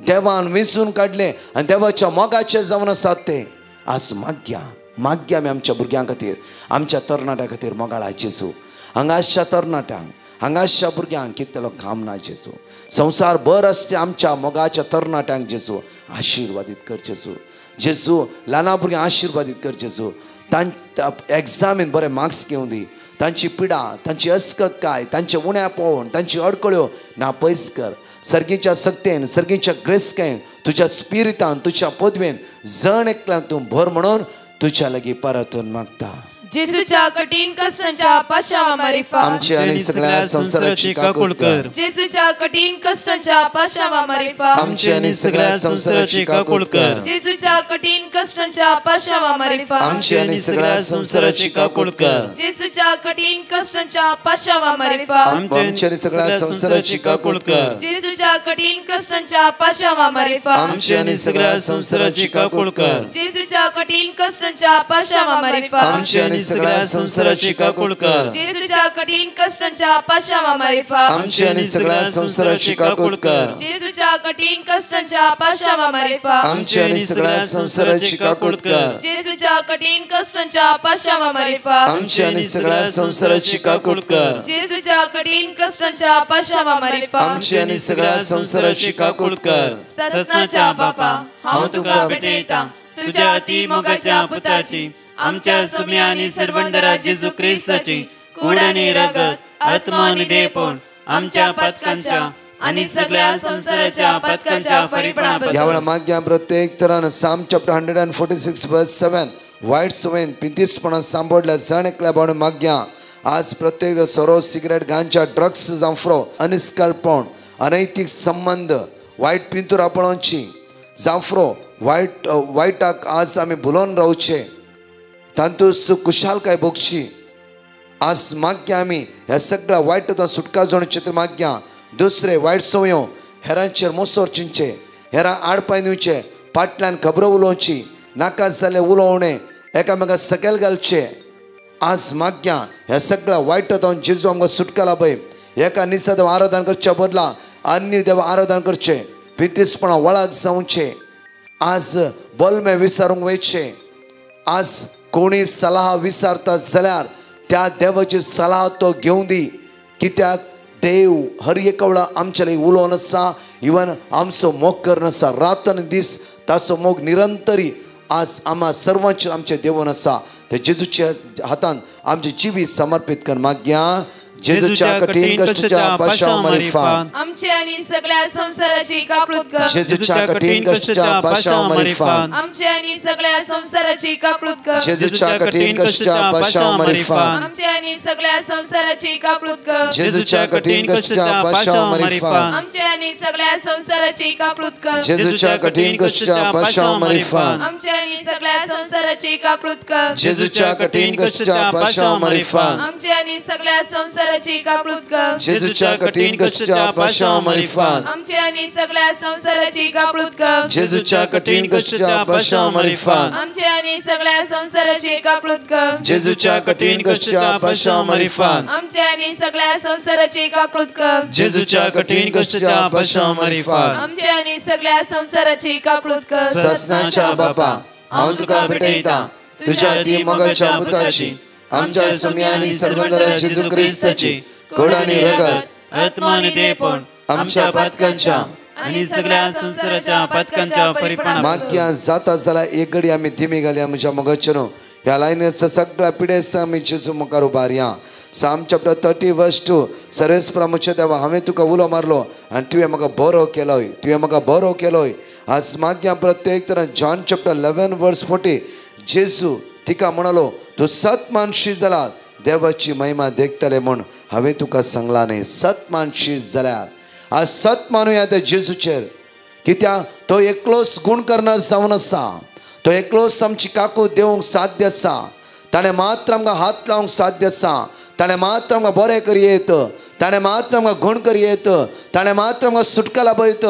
देवान वेंचून काडले आनी देवाच्या मोगाचे जावन आसात ते. आज मागया आमी आमच्या भुरग्यां खातीर, आमच्या तरणाट्या खातीर मोगाळा जेजू. हांगाच्या तरणाट्यांक, हांगाच्या भुरग्यांक कितलो काम ना जेजू. संवसार भर आसचे आमच्या मोगाच्या तरणाट्यांक जेजू आशिर्वादीत कर जेजू. जेजू ल्हाना भुरग्यांक आशिर्वादीत कर जेजू. तांच्या एग्जामीन बरे मार्क्स घेवं दी. तांची पिडा, तांची अस्कतकाय, तांचे उण्यापण, तांची अडकळ्यो ना पयस कर. सर्गीच्या सक्तेन, सर्गीच्या ग्रेसकेन, तुज्या स्पिरितान, तुज्या पदवेन जण एकल्यांक तूं भर म्हणून तुज्या लागीं परतून मागता. जेजूच्या कठीण कष्टांच्या पाशावा मारिफा आमची आणि सगळ्या संसाराची काकूट कर. जेजूच्या कठीण कष्टांच्या पाशावा मारिफा आमची आणि सगळ्या संसाराची काकूट कर. जेजूच्या कठीण कष्टांच्या पाशावा मारिफा आमची आणि सगळ्या संसाराची काकूट कर. जेजूच्या कठीण कष्टांच्या पाशावा मारिफा आमची आणि सगळ्या संसाराची काकूट कर. जेजूच्या कठीण कष्टांच्या पाशावा मारिफा आमची आणि सगळ्या संसाराची काकूट कर. जेजूच्या कठीण कष्टांच्या पाशावा मारिफा आमची आणि सगळ्या संसाराची काकूट कर. जेजूच्या कठीण कष्टांच्या पाशावा मारिफा आमची आणि सगळ्या संसाराची काकूट कर. जेजूच्या कठीण कष्टांच्या पाशावा मारिफा आमची आणि सगळ्या संसाराची काकूट कर. जेजूच्या कठीण कष्टांच्या पाशावा मारिफा आमची आणि सगळ्या संसाराची काकूट कर. जेजूच्या कठीण कष्टांच्या पाशावा मारिफा आमची आणि सगळ्या संसाराची काकूट कर. ससनाच्या बापा हांव तुका भेटयता तुझ्या अति मोगाच्या पुताची आमच्या सुमी आणि सर्वंडरा जेजू ख्रिस्ताची कूड आणि रगत आत्मा आणि देहपण आमच्या पथकांच्या आणि सगळ्या संसाराच्या पथकांच्या फरीपणापासून यावेळा मागच्या प्रत्येक तरान साम चॅप्टर 146 वर्स 7 वाईट सवयीन पिंतीसपणां सांभाळल्या जण एकल्या भावने मागया आज प्रत्येक सरो सिगरेट गांजा ड्रग्स जांफ्रो अनिष्काळपण अनैतिक संबंध वाईट पिंतूर आपणांची जांफ्रो वाईटाक आज आमी भुलोन रावचे तांतूस कुशालकाय भोगची आज मागया आमी ह्या सगळ्या वायटांतल्यान सुटका जोडची तर मागया दुसरे वायट सवयो हेरांचेर मोसोर चिंचे हेरां आडपाय दिवचे फाटल्यान खबरो उलोवची नाका जाले उलोवणे एकामेका सकयल घालचे आज मागया ह्या सगळ्या वायटांतल्यान जेजू आमकां सुटका लाभय एका निसा देव आराधन करच्या बदला अन्य देव आराधन करचे पिंतीसपणां वळख जावचे आज बोलमे विचारूंक वयचे आज कोणी सलाह विचारता जाल्यार त्या देवाची सलाह तो घेवं दी कित्याक देव हर एक वेळा आमचे लागीं उलोवन आसा इवन आमचो मोग करन आसा रातन दीस ताचो मोग निरंतरी आज आम्हा सर्वांचे आमचे देवून आसा ते जेजूच्या हातान आमचे जिवी समर्पित कर मागया जेजूच्या कठीण कष्टाच्या पाशाव मारिफा आमचे आणि सगळ्या संसाराची काकूट कर. जेजूच्या कठीण कष्टाच्या पाशाव मारिफा आमचे आणि सगळ्या संसाराची काकूट कर. जेजूच्या कठीण कष्टाच्या पाशाव मारिफा आमचे आणि सगळ्या संसाराची काकूट कर. जेजूच्या कठीण कष्टाच्या पाशाव मारिफा आमचे आणि सगळ्या संसाराची काकूट कर. जेजूच्या कठीण कष्टाच्या पाशाव मारिफा आमचे आणि सगळ्या संसाराची काकूट कर. जेजूच्या कठीण कष्टाच्या पाशाव मारिफा आमचे आणि सगळ्या संसाराची काकूट कर. जेजूच्या कठीण कष्टाच्या पाशाव मारिफा आमचे आणि सगळ्या संसाराची काकूट कर. जेजूच्या कठीण कष्टाच्या पाशाव मारिफा आमचे आणि सगळ्या संसाराची काकूट कर. जेजूच्या कठीण कष्टाच्या पाशाव मारिफा आमचे आणि सगळ्या संसाराची काकूट कर. जेजूच्या कठीण कष्टाच्या पाशाव मारिफा आमचे आणि सगळ्या संसाराची काकूट कर. ससनाच्या बापा हांव तुका भेटयता तुझ्या अति मोगाच्या पुताची आमच्या सुमी आणि सर्वंदरा जेजू ख्रिस्ताची कूड आणि रगत आत्मा आणि देहपण आमच्या पथकांच्या आणि सगळ्या संसाराच्या पथकांच्या फरीपणापासून मागया जाता जाल्यार एक घडी आमी धिमी घालया म्हज्या मोगाचेर ह्या लायनीचा सगळ्या पिडेस्त आमी जेजू मुखार उबारया साम चॅप्टर 30 वर्स 2 सर्वेस्परा मुचे देवा हांवें तुका उलो मारलो आनी तुवें म्हाका बरो केलोय आज मागया प्रत्येक तरान जॉन चॅप्टर 11 वर्स 40 जेजू तिका म्हणलो तूं सत मानशी जाल्यार देवाची महिमा देखतले म्हूण हांवें तुका सांगला न्ही सत मानशी जाल्यार आज सत मानूया त्या जेजूचेर कित्याक तो एकलोच गुण करणार जावन आसा तो एकलोच आमची काकू देवंक साध्य आसा ताणें मात्र आमकां हात लावंक साध्य आसा ताणें मात्र आमकां बरें करी येत ताणें मात्र आमकां गुण करी येत ताणें मात्र आमकां सुटका लाभयत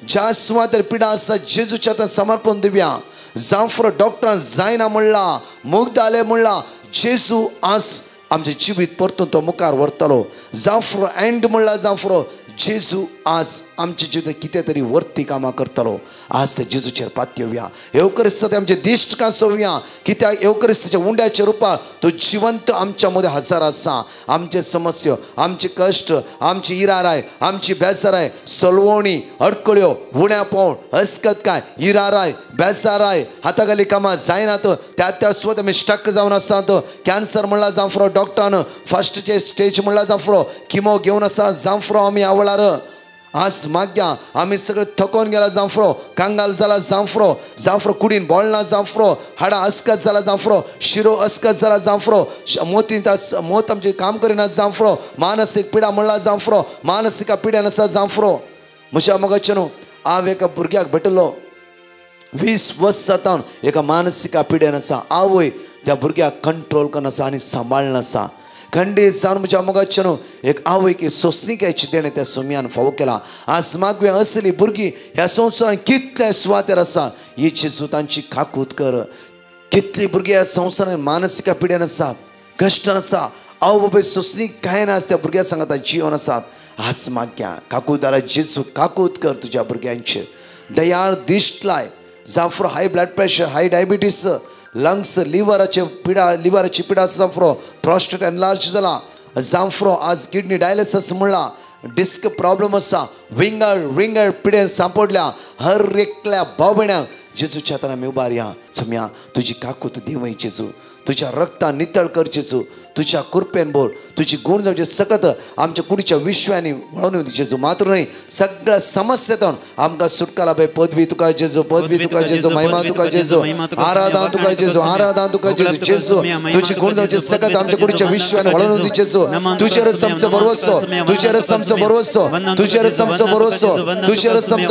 ज्या सुवातेर पिडा आसा जेजूच्या हातांत समर्पण दिवया जांफ्रो डॉक्टरान जायना म्हणला मुग्ध जाले म्हणला जेजू आज आमचे जिवीत परतून तो मुखार व्हरतलो जांफ्रो एंड म्हणला जांफ्रो जेजू आज आमचे जिवीत कितें तरी वर्ती कामां करतलो आज ते जेजूचेर पातयेवया एवकरिस्त ते आमचे दिश्ट कांसोवया कित्याक एवकरिस्ताच्या उंड्याच्या रुपार तो जिवंत आमच्या मदें हजर आसा आमचे समस्या आमचे कश्ट आमची इराराय आमची बेजाराय सलवणी अडकळ्यो उण्या पावण हस्कतकाय इराराय बेजाराय हाताखाली कामां जायनात त्या सुवात आमी स्टक जावन आसात कॅन्सर म्हणला जांफ्रो डॉक्टरान फस्टचे स्टेज म्हणला जांफ्रो किमो घेवन आसा जांफ्रो आमी आवळार आज माग्या आम्ही सगळं थकोन गेला जांफरो कांगाल जाला जांफरो कुडीन बोळना जांफरो हाडा अस्कत जाला जांफरो शिरो अस्कत जाला जांफरो मोत आमचे काम करिना जांफरो मानसीक पिडा म्हणला जांफरो मानसिका पिड्यान आसा जांफरो म्हज्या मोगाचेनो हांव एका भुरग्याक भेटलो 20 वर्स जाता एका मानसिका पिड्यान आसा आवय त्या भुरग्याक कंट्रोल करन आसा आनी सांबाळन आसा खंडीत जावन म्हज्या मोगाचेनो एक आवय की सोंसणिकेची देणे त्या सुमयान फावो केला आज मागवे असली भुरगीं ह्या संवसारान कितले सुवातेर आसा ही जेजू तांची काकूत कर कितली भुरगीं ह्या संवसारान मानसिका पिड्यान आसात कश्टान आसा आवय बाबा सोंसणीक कांय ना त्या भुरग्यां सांगता जीवन आसात आज माग्या काकूदारा जेजू काकूत कर तुज्या भुरग्यांचेर दयाळ दिश्ट लाय जांफरो हाय ब्लड प्रेशर हाय डायबिटीस लंग्स लिव्हराची पिडा जांफरो प्रोस्टेट एनलार्ज जाला जांफरो आज किडनी डायलिसिस म्हणला डिस्क प्रॉब्लेम आसा विंगड पिडेन सांपडल्या हर एकल्या भाव भयणांक जेजूच्या हातान आमी उबार या सुम्या तुजी काकूत दिवय जेजू तुझ्या रक्तान नितळ कर जेजू तुझ्या कृपेन बोल तुझी गुण जावचे सकत आमच्या कुडीच्या विश्वांनी वळून जेजू मात्र न्हय सगळ्या समस्येतून आमकां सुटका लाभय पदवी तुका जेजू महिमा तुका जेजू आराधना तुका जेजू जेजू तुझी गुण जावचे सकत आमच्या कुडीच्या विश्वांनी वळून दी जेजू तुजेरच आमचो भरवसो तुजेरच आमचो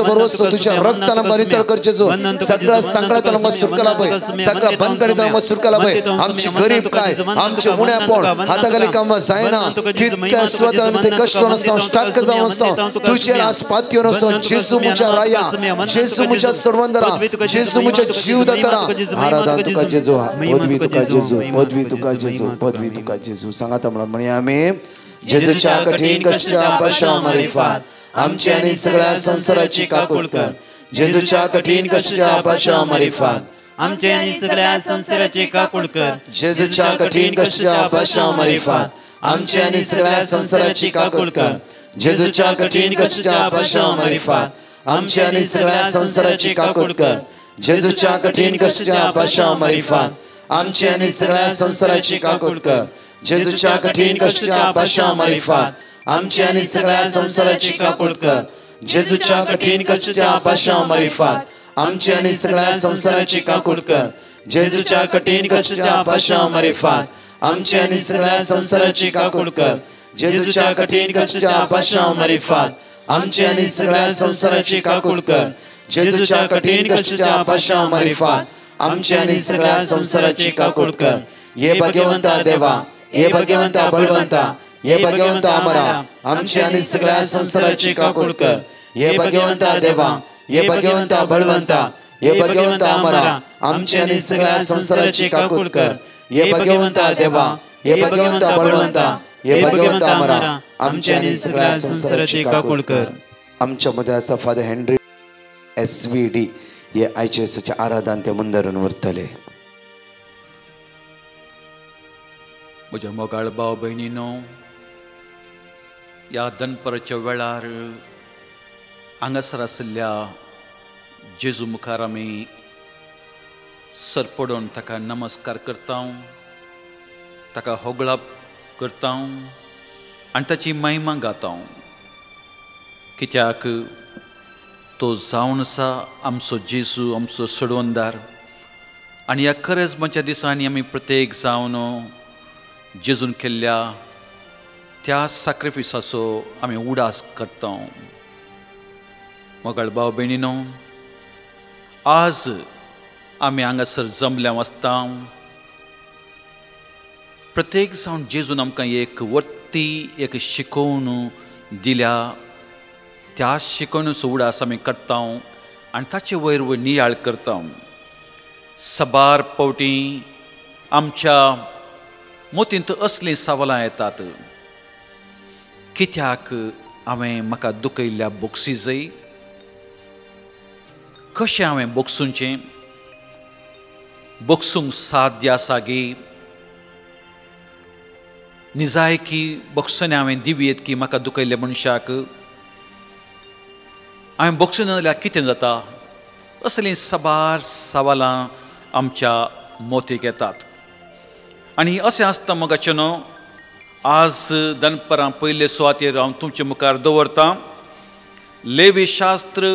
भरवसो तुझ्या रक्तान आमकां नितळ कर जेजू सगळ्या संकटांतल्यान आमकां सुटका लाभय सगळ्या बंदखणींतल्यान आमकां सुटका लाभय आमची गरीब काय आमचे उण्या हाताखाली काम जायना कितल्या सुवातार आमी ते कश्ट आसा स्टाक जावन आसा तुजेर आज पातयेवन आसा जेजू मुच्या राया जेजू मुच्या सर्वंदरा जेजू मुच्या जीवदातारा आराधना तुका जेजू पदवी तुका जेजू सांगात म्हणया आमी जेजूच्या कठीण कश्टाच्या पाशा मारिफात आमची आनी सगळ्या संसाराची काकूत कर जेजूच्या कठीण कश्टाच्या पाशा मारिफात आमचे आणि सगळ्या संसाराची काकूळ कर जेजूच्या कठीण कष्टाच्या पाशा मारिफात आमचे आणि सगळ्या संसाराची काकूळ कर जेजूच्या कठीण कष्टाच्या पाशा मारिफात आमचे आणि सगळ्या संसाराची काकूळ कर जेजूच्या कठीण कष्टाच्या पाशा मारिफात आमचे आणि सगळ्या संसाराची काकूळ कर जेजूच्या कठीण कष्टाच्या पाशा मारिफात आमचे आणि सगळ्या संसाराची काकूळ कर जेजूच्या कठीण कष्टाच्या पाशा मारिफात आमची आणि सगळ्या संसाराची काकूळ कर जेजूच्या कठीण कष्टाच्या पाशा मारिफात आमची आणि सगळ्या संसाराची काकूळ कर जेजूच्या कठीण कष्टाच्या पाशा मारिफात आमची आणि सगळ्या संसाराची काकूळ कर जेजूच्या कठीण कष्टाच्या पाशा मारिफात आमची आणि सगळ्या संसाराची काकूळ कर ये भाग्यवंता देवा ये भाग्यवंता बळवंता ये भाग्यवंता अमरा आमची आणि सगळ्या संसाराची काकूळ कर ये भाग्यवंता देवा ये भाग्यवंता बळवंता ये भाग्यवंता अमरा आमची आणि सगळ्या संसाराची काकूळ कर ये भाग्यवंता देवा ये भाग्यवंता बळवंता ये भाग्यवंता अमरा आमची आणि सगळ्या संसाराची काकूळ कर आमच्या मध्ये आसा फादर हेनरी SVD हे आयच्या आराधन ते मंदिरान व्हरतले म्हज्या मोगाळ भाव भयणीनो ह्या दनपराच्या वेळार हांगासर आशिल्ल्या जेजू मुखार आमी सरपडून ताका नमस्कार करता ताका होगळाप करता आनी ताची महिमा गाता कित्याक तो जावन आसा आमचो जेजू आमचो सोडवंदार आनी ह्या खरेंच दिसांनी आमी प्रत्येक जावन जेजून केल्ल्या त्या सॅक्रिफिसाचो आमी उडास करता मोगाळ भाव भयणीनो आज आमी हांगासर जमल्या आसता प्रत्येक जावन जेजून आमकां एक वर्ती एक शिकोवन दिल्या त्या शिकवणेचो उडास आमी करता आनी ताचे वयर नियाळ करता सबार पावटी आमच्या मोतींत असलीं सवालां येतात कित्याक हांवें म्हाका दुखयल्ल्या बोक्सी जाय कशें हांवें बोगसूंचें बोगसूंक साध्य आसा गे निजायकी बोगसोनी हांवें दिवयेत की म्हाका दुखयल्ल्या मनशाक हांवें बोगसूं ना जाल्यार कितें जाता असलीं सबार सवालां आमच्या मोतीक येतात आनी अशें आसता मोगाचें न्हू आज दनपरां पयले सुवातेर हांव तुमचे मुखार दवरतां लेवी शास्त्र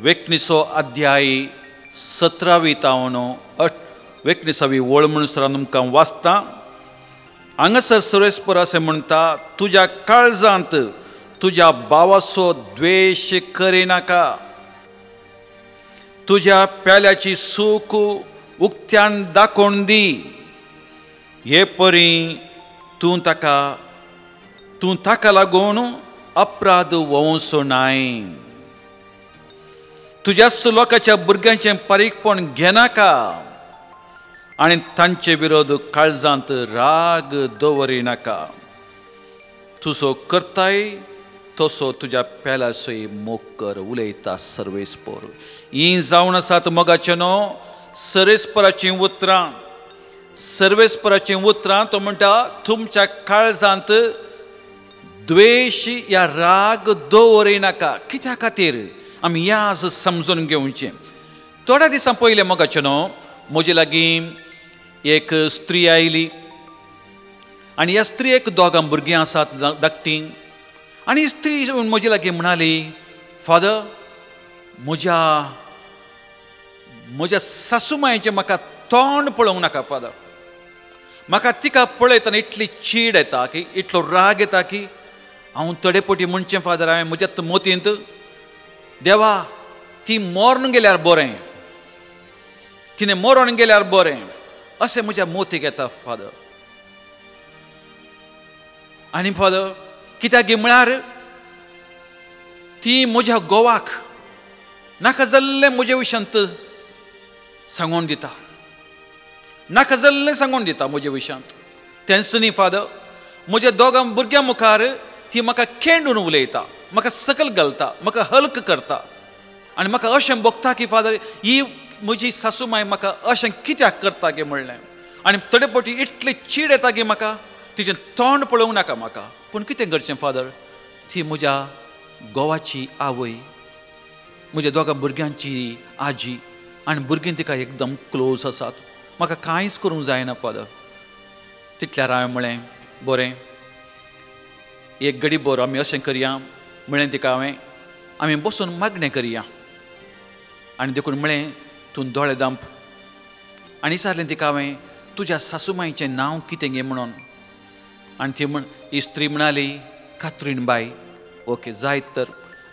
19 अध्याय 17 तावन 19 वळ म्हणून तुमकां वाचता. हांगासर सुरेस्पर अशें म्हणटा, तुज्या काळजांत तुज्या भावाचो द्वेश करिनाका, तुज्या प्याल्याची सूख उक्त्यान दाखोवन दी, हे परी तूं ताका लागून अपराध वंसो नाय. तुज्या लोकांच्या भुरग्यांचें पारीकपण घेनाका आनी तांचे विरोध काळजांत राग दवरिनाका. तुजो करताय तसो तुज्या पेलासोय मोग कर, उलयता सर्वेस्पर. ही जावन आसात मोगाचे न्हू सर्वेस्पराची उतरां. सर्वेस्पराची उतरां तो म्हणटा, तुमच्या काळजांत द्वेश या राग दवरिनाका. कित्या खातीर आमी ह्या आज समजून घेवचें. थोड्या दिसां पयले मोगाचे न्हू म्हजे लागीं एक स्त्री आयली आनी ह्या स्त्रीक 2 भुरगीं आसात धाकटीं. आनी स्त्री म्हजे लागीं म्हणाली, फादर म्हज्या सासूमायेचें म्हाका तोंड पळोवंक नाका फादर. म्हाका तिका पळयतना इतली चीड येता की इतलो राग येता की हांव तडेपोटी म्हणचें फादर हांवें म्हज्या मोतींत, देवा ती मरून गेल्यार बरें, तिणें मरून गेल्यार बरें अशें म्हज्या मोतीक येता फादर. आनी फादर कित्याक म्हळ्यार ती म्हज्या घोवाक नाका जाल्लें म्हजे विशयांत सांगून दिता, नाका जाल्लें सांगून दिता म्हजे विशयांत. तेंच न्ही फादर, म्हज्या 2 भुरग्यां मुखार ती म्हाका खेंडून उलयता, म्हाका सकल घालता, म्हाका हल्क करता. आनी म्हाका अशें भोगता की फादर ही म्हजी सासूमाय म्हाका अशें कित्याक करता गे म्हणलें. आनी तडेपोटी इतली चीड येता गे म्हाका, तिचें तोंड पळोवंक नाका म्हाका. पूण कितें करचें फादर, ती म्हज्या घोवाची आवय, म्हज्या 2 भुरग्यांची आजी आनी भुरगीं तिका एकदम क्लोज आसात. म्हाका कांयच करूंक जायना फादर. तितल्यार हांवें म्हळें बरें, एक घडी भर आमी अशें करया. म्हळें तिका आमी बसून मागणें करया. आनी देखून म्हळें तूं दोळे दांप. आनी विचारलें तिका हांवें, तुज्या सासूमाईचें नांव कितें गे म्हणून. आनी ही स्त्री म्हणाली, कात्रीन बाई. ओके, जायत तर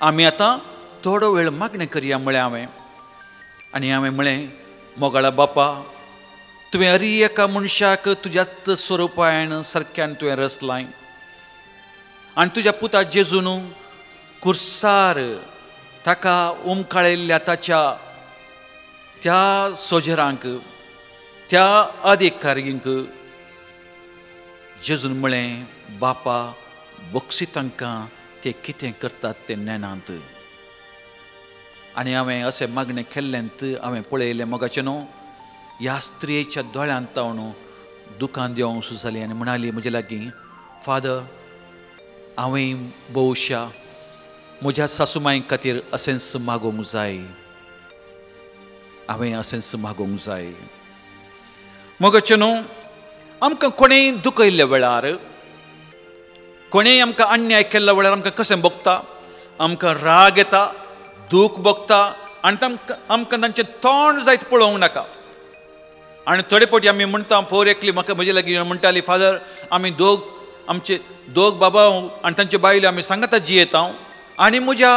आमी आतां थोडो वेळ मागणें करया म्हळें हांवें. आनी हांवें म्हळें, मोगाळा बापा, तुवें अरी एका मनशाक तुज्याच स्वरुपायन सारक्यान तुवें रचलाय. आनी तुज्या पुता जेजून कुर्सार ताका उमकाळिल्ल्या ताच्या त्या सोजरांक, त्या अधिकारींक जेजून म्हळें, बापा बक्षी तांकां ते कितें करतात तें नेनांत. आनी हांवें अशें मागणें केल्लेंत हांवें पळयलें मोगाचें न्हू, ह्या स्त्रियेच्या दोळ्यांत तावन दुकान देवंक सुजाली. आनी म्हणाली म्हजे लागीं, फादर हांवें भोवशा म्हज्या सासूमाई खातीर अशेंच मागोवंक जाय, हांवें अशेंच मागोवंक जाय. मोगाचें न्हू, आमकां कोणेंय दुखयल्ल्या वेळार, कोणेंय आमकां अन्याय केल्ल्या वेळार आमकां कशें भोगता, आमकां राग येता, दूख भोगता. आनी आमकां तांचें तोंड जायत पळोवंक नाका. आनी थोडे फावटी आमी म्हणटा, पोर एकली म्हाका म्हजे लागीं म्हणटाली, फादर आमी आमचे 2 बाबा आनी तांचे बायले आमी सांगाता जियेता. आनी म्हज्या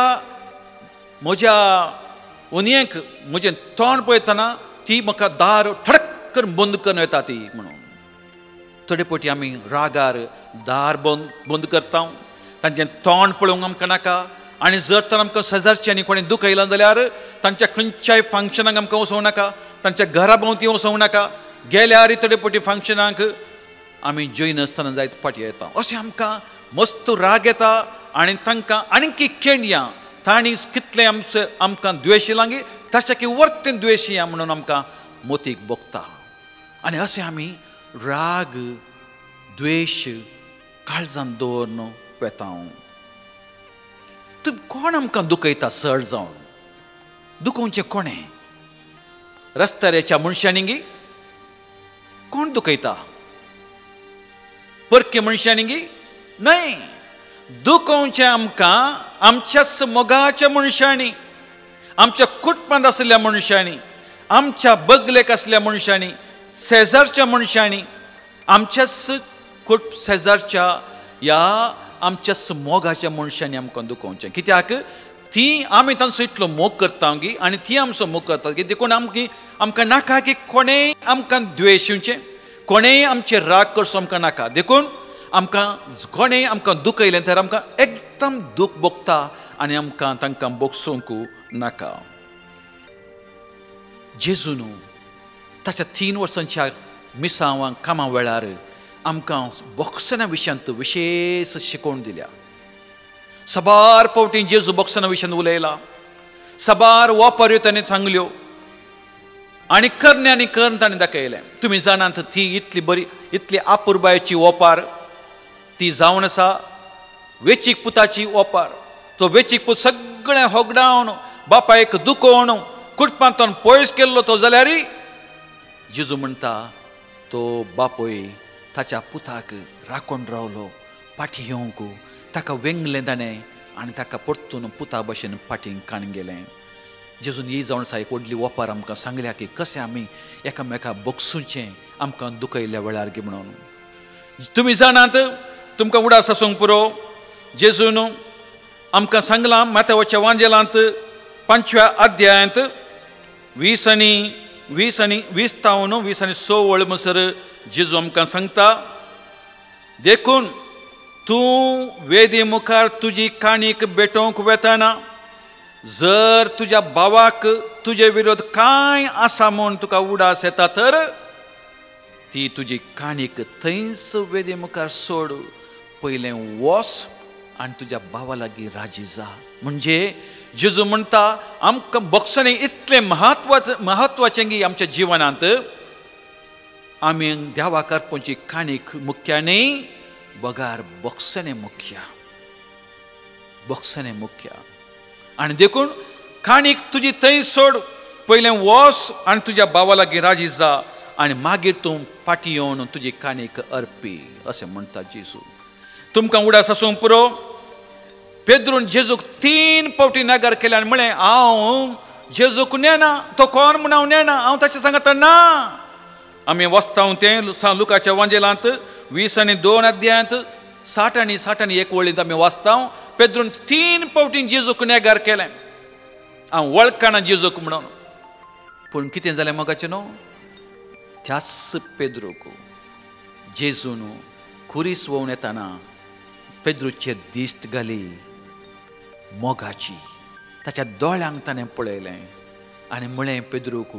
उनयेक म्हजें तोंड पळयतना ती म्हाका दार ठडक करून बंद करून येता ती म्हणून. थोडे फावटी आमी रागार दार बंद करता, तांचें तोंड पळोवंक आमकां नाका. आनी जर तर आमकां शेजारच्यांनी कोणी दूख येयलां जाल्यार तांच्या खंयच्याय फंक्शनाक आमकां वचोंक नाका, तांच्या घरा भोंवती वचोंक नाका. गेल्यार थोडे फावटी फंक्शनाक आमी जैनासतना जायत फाटी येता. अशें आमकां मस्त राग येता आनी तांकां आनीक खेणया, तांणी कितलें आमकां द्वेशिलां गे तशें की वर्तें द्वेशिया म्हणून आमकां मोतीक भोगता. आनी अशें आमी राग द्वेश काळजांत दवरून वेता. तूं कोण आमकां दुखयता चड जावन? दुखोवचें कोणें? रस्त्याच्या मनशांनी गी कोण दुखयता? परके मनशांनी गी न्हय. दुखोवचें आमकां आमच्याच मोगाच्या मनशांनी, आमच्या कुटुंबांत आसलेल्या मनशांनी, आमच्या बगलेक आसलेल्या मनशांनी, शेजारच्या मनशांनी, आमच्याच शेजारच्या ह्या आमच्याच मोगाच्या मनशांनी आमकां दुखोवचें. कित्याक ती आमी तांचो इतलो मोग करता गी आनी ती आमचो मोग करता की देखून आमकां नाका की कोणेय आमकां द्वेशुचें, कोणेय आमचेर राग करचो आमकां नाका. देखून आमकां कोणेय आमकां दुखयलें तर आमकां एकदम दूख भोगता आनी आमकां तांकां बोगसूंक नाका. जेजून ताच्या 3 वर्सांच्या मिसांवां कामा वेळार आमकां बोक्सना विशयांत विशेश शिकोवन दिल्या. सबार पावटी जेजू बोक्सना विशयान उलयला, सबार वापऱ्यो ताणें सांगल्यो आनी करण्यांनी करून ताणें दाखयलें. तुमी जाणात ती इतली बरी, इतली आपुरबायेची ओपार ती जावन आसा वेचीक पुताची ओपार. तो वेचीक पूत सगळें होगडावन बापायक दुखोवन कुटुंबांतून पयस केल्लो तो जाल्यार जेजू म्हणटा तो बापोय ताच्या पुताक राखून रावलो, फाटीं येवंक ताका वेंगलें ताणें आनी ताका परतून पुता भशेन फाटीं काण गेलें. जेजून ही जावन आसा एक व्हडली ओपार आमकां सांगल्या की कशें आमी एकामेकाक बोगसूचें आमकां दुखयल्ल्या वेळार गे म्हणून. तुमी जाणात, तुमकां उडास आसूंक पुरो, जेजून आमकां सांगलां माथेवाच्या वांजेलांत 5व्या अध्यायांत 20 आनी 6 वळ म्हणसर जेजू आमकां सांगता, देखून तूं वेदी मुखार तुजी काणीक भेटोवंक वेताना जर तुज्या भावाक तुजे विरोध कांय आसा म्हूण तुका उडास येता तर ती तुजी काणीक थंयच वेदी मुखार सोड, पयलें वच आनी तुज्या भावा लागीं राजी जा. म्हणजे जेजू म्हणटा आमकां बोगसणें इतलें म्हत्वाचें गी आमच्या जिवनांत, आमी देवाक अर्पोवची काणीक मुख्य न्ही, बगार बोगसणें मुख्य, बोगसणें मुख्य. आनी देखून काणीक तुजी थंय सोड, पयलें वच आनी तुज्या भावा लागीं राजी जा आनी मागीर तूं फाटीं येवन तुजी काणीक अर्पी, अशें म्हणटा जेजू. तुमकां उडास आसूंक पुरो, पेद्रून जेजूक 3 फावटी नगार केले आनी म्हळें हांव जेजूक नेना, तो कोण म्हूण हांव नेना, हांव ताचे सांगता ना. आमी वाचता तें लुकाच्या वांजेलांत 20 आनी 2 अध्यायांत 60 आनी 1 वळींत आमी वाचता पेद्रून 3 फावटी जेजूक नेगार केलें, हांव वळखना जेजूक म्हणून. पूण कितें जालें मोगाचें न्हू, त्याच पेद्रूक जेजून खुरीस वोवन येताना पेद्रूचेर दिश्ट घाली मोगाची, ताच्या दोळ्यांक ताणें पळयलें आनी म्हळें पेद्रूक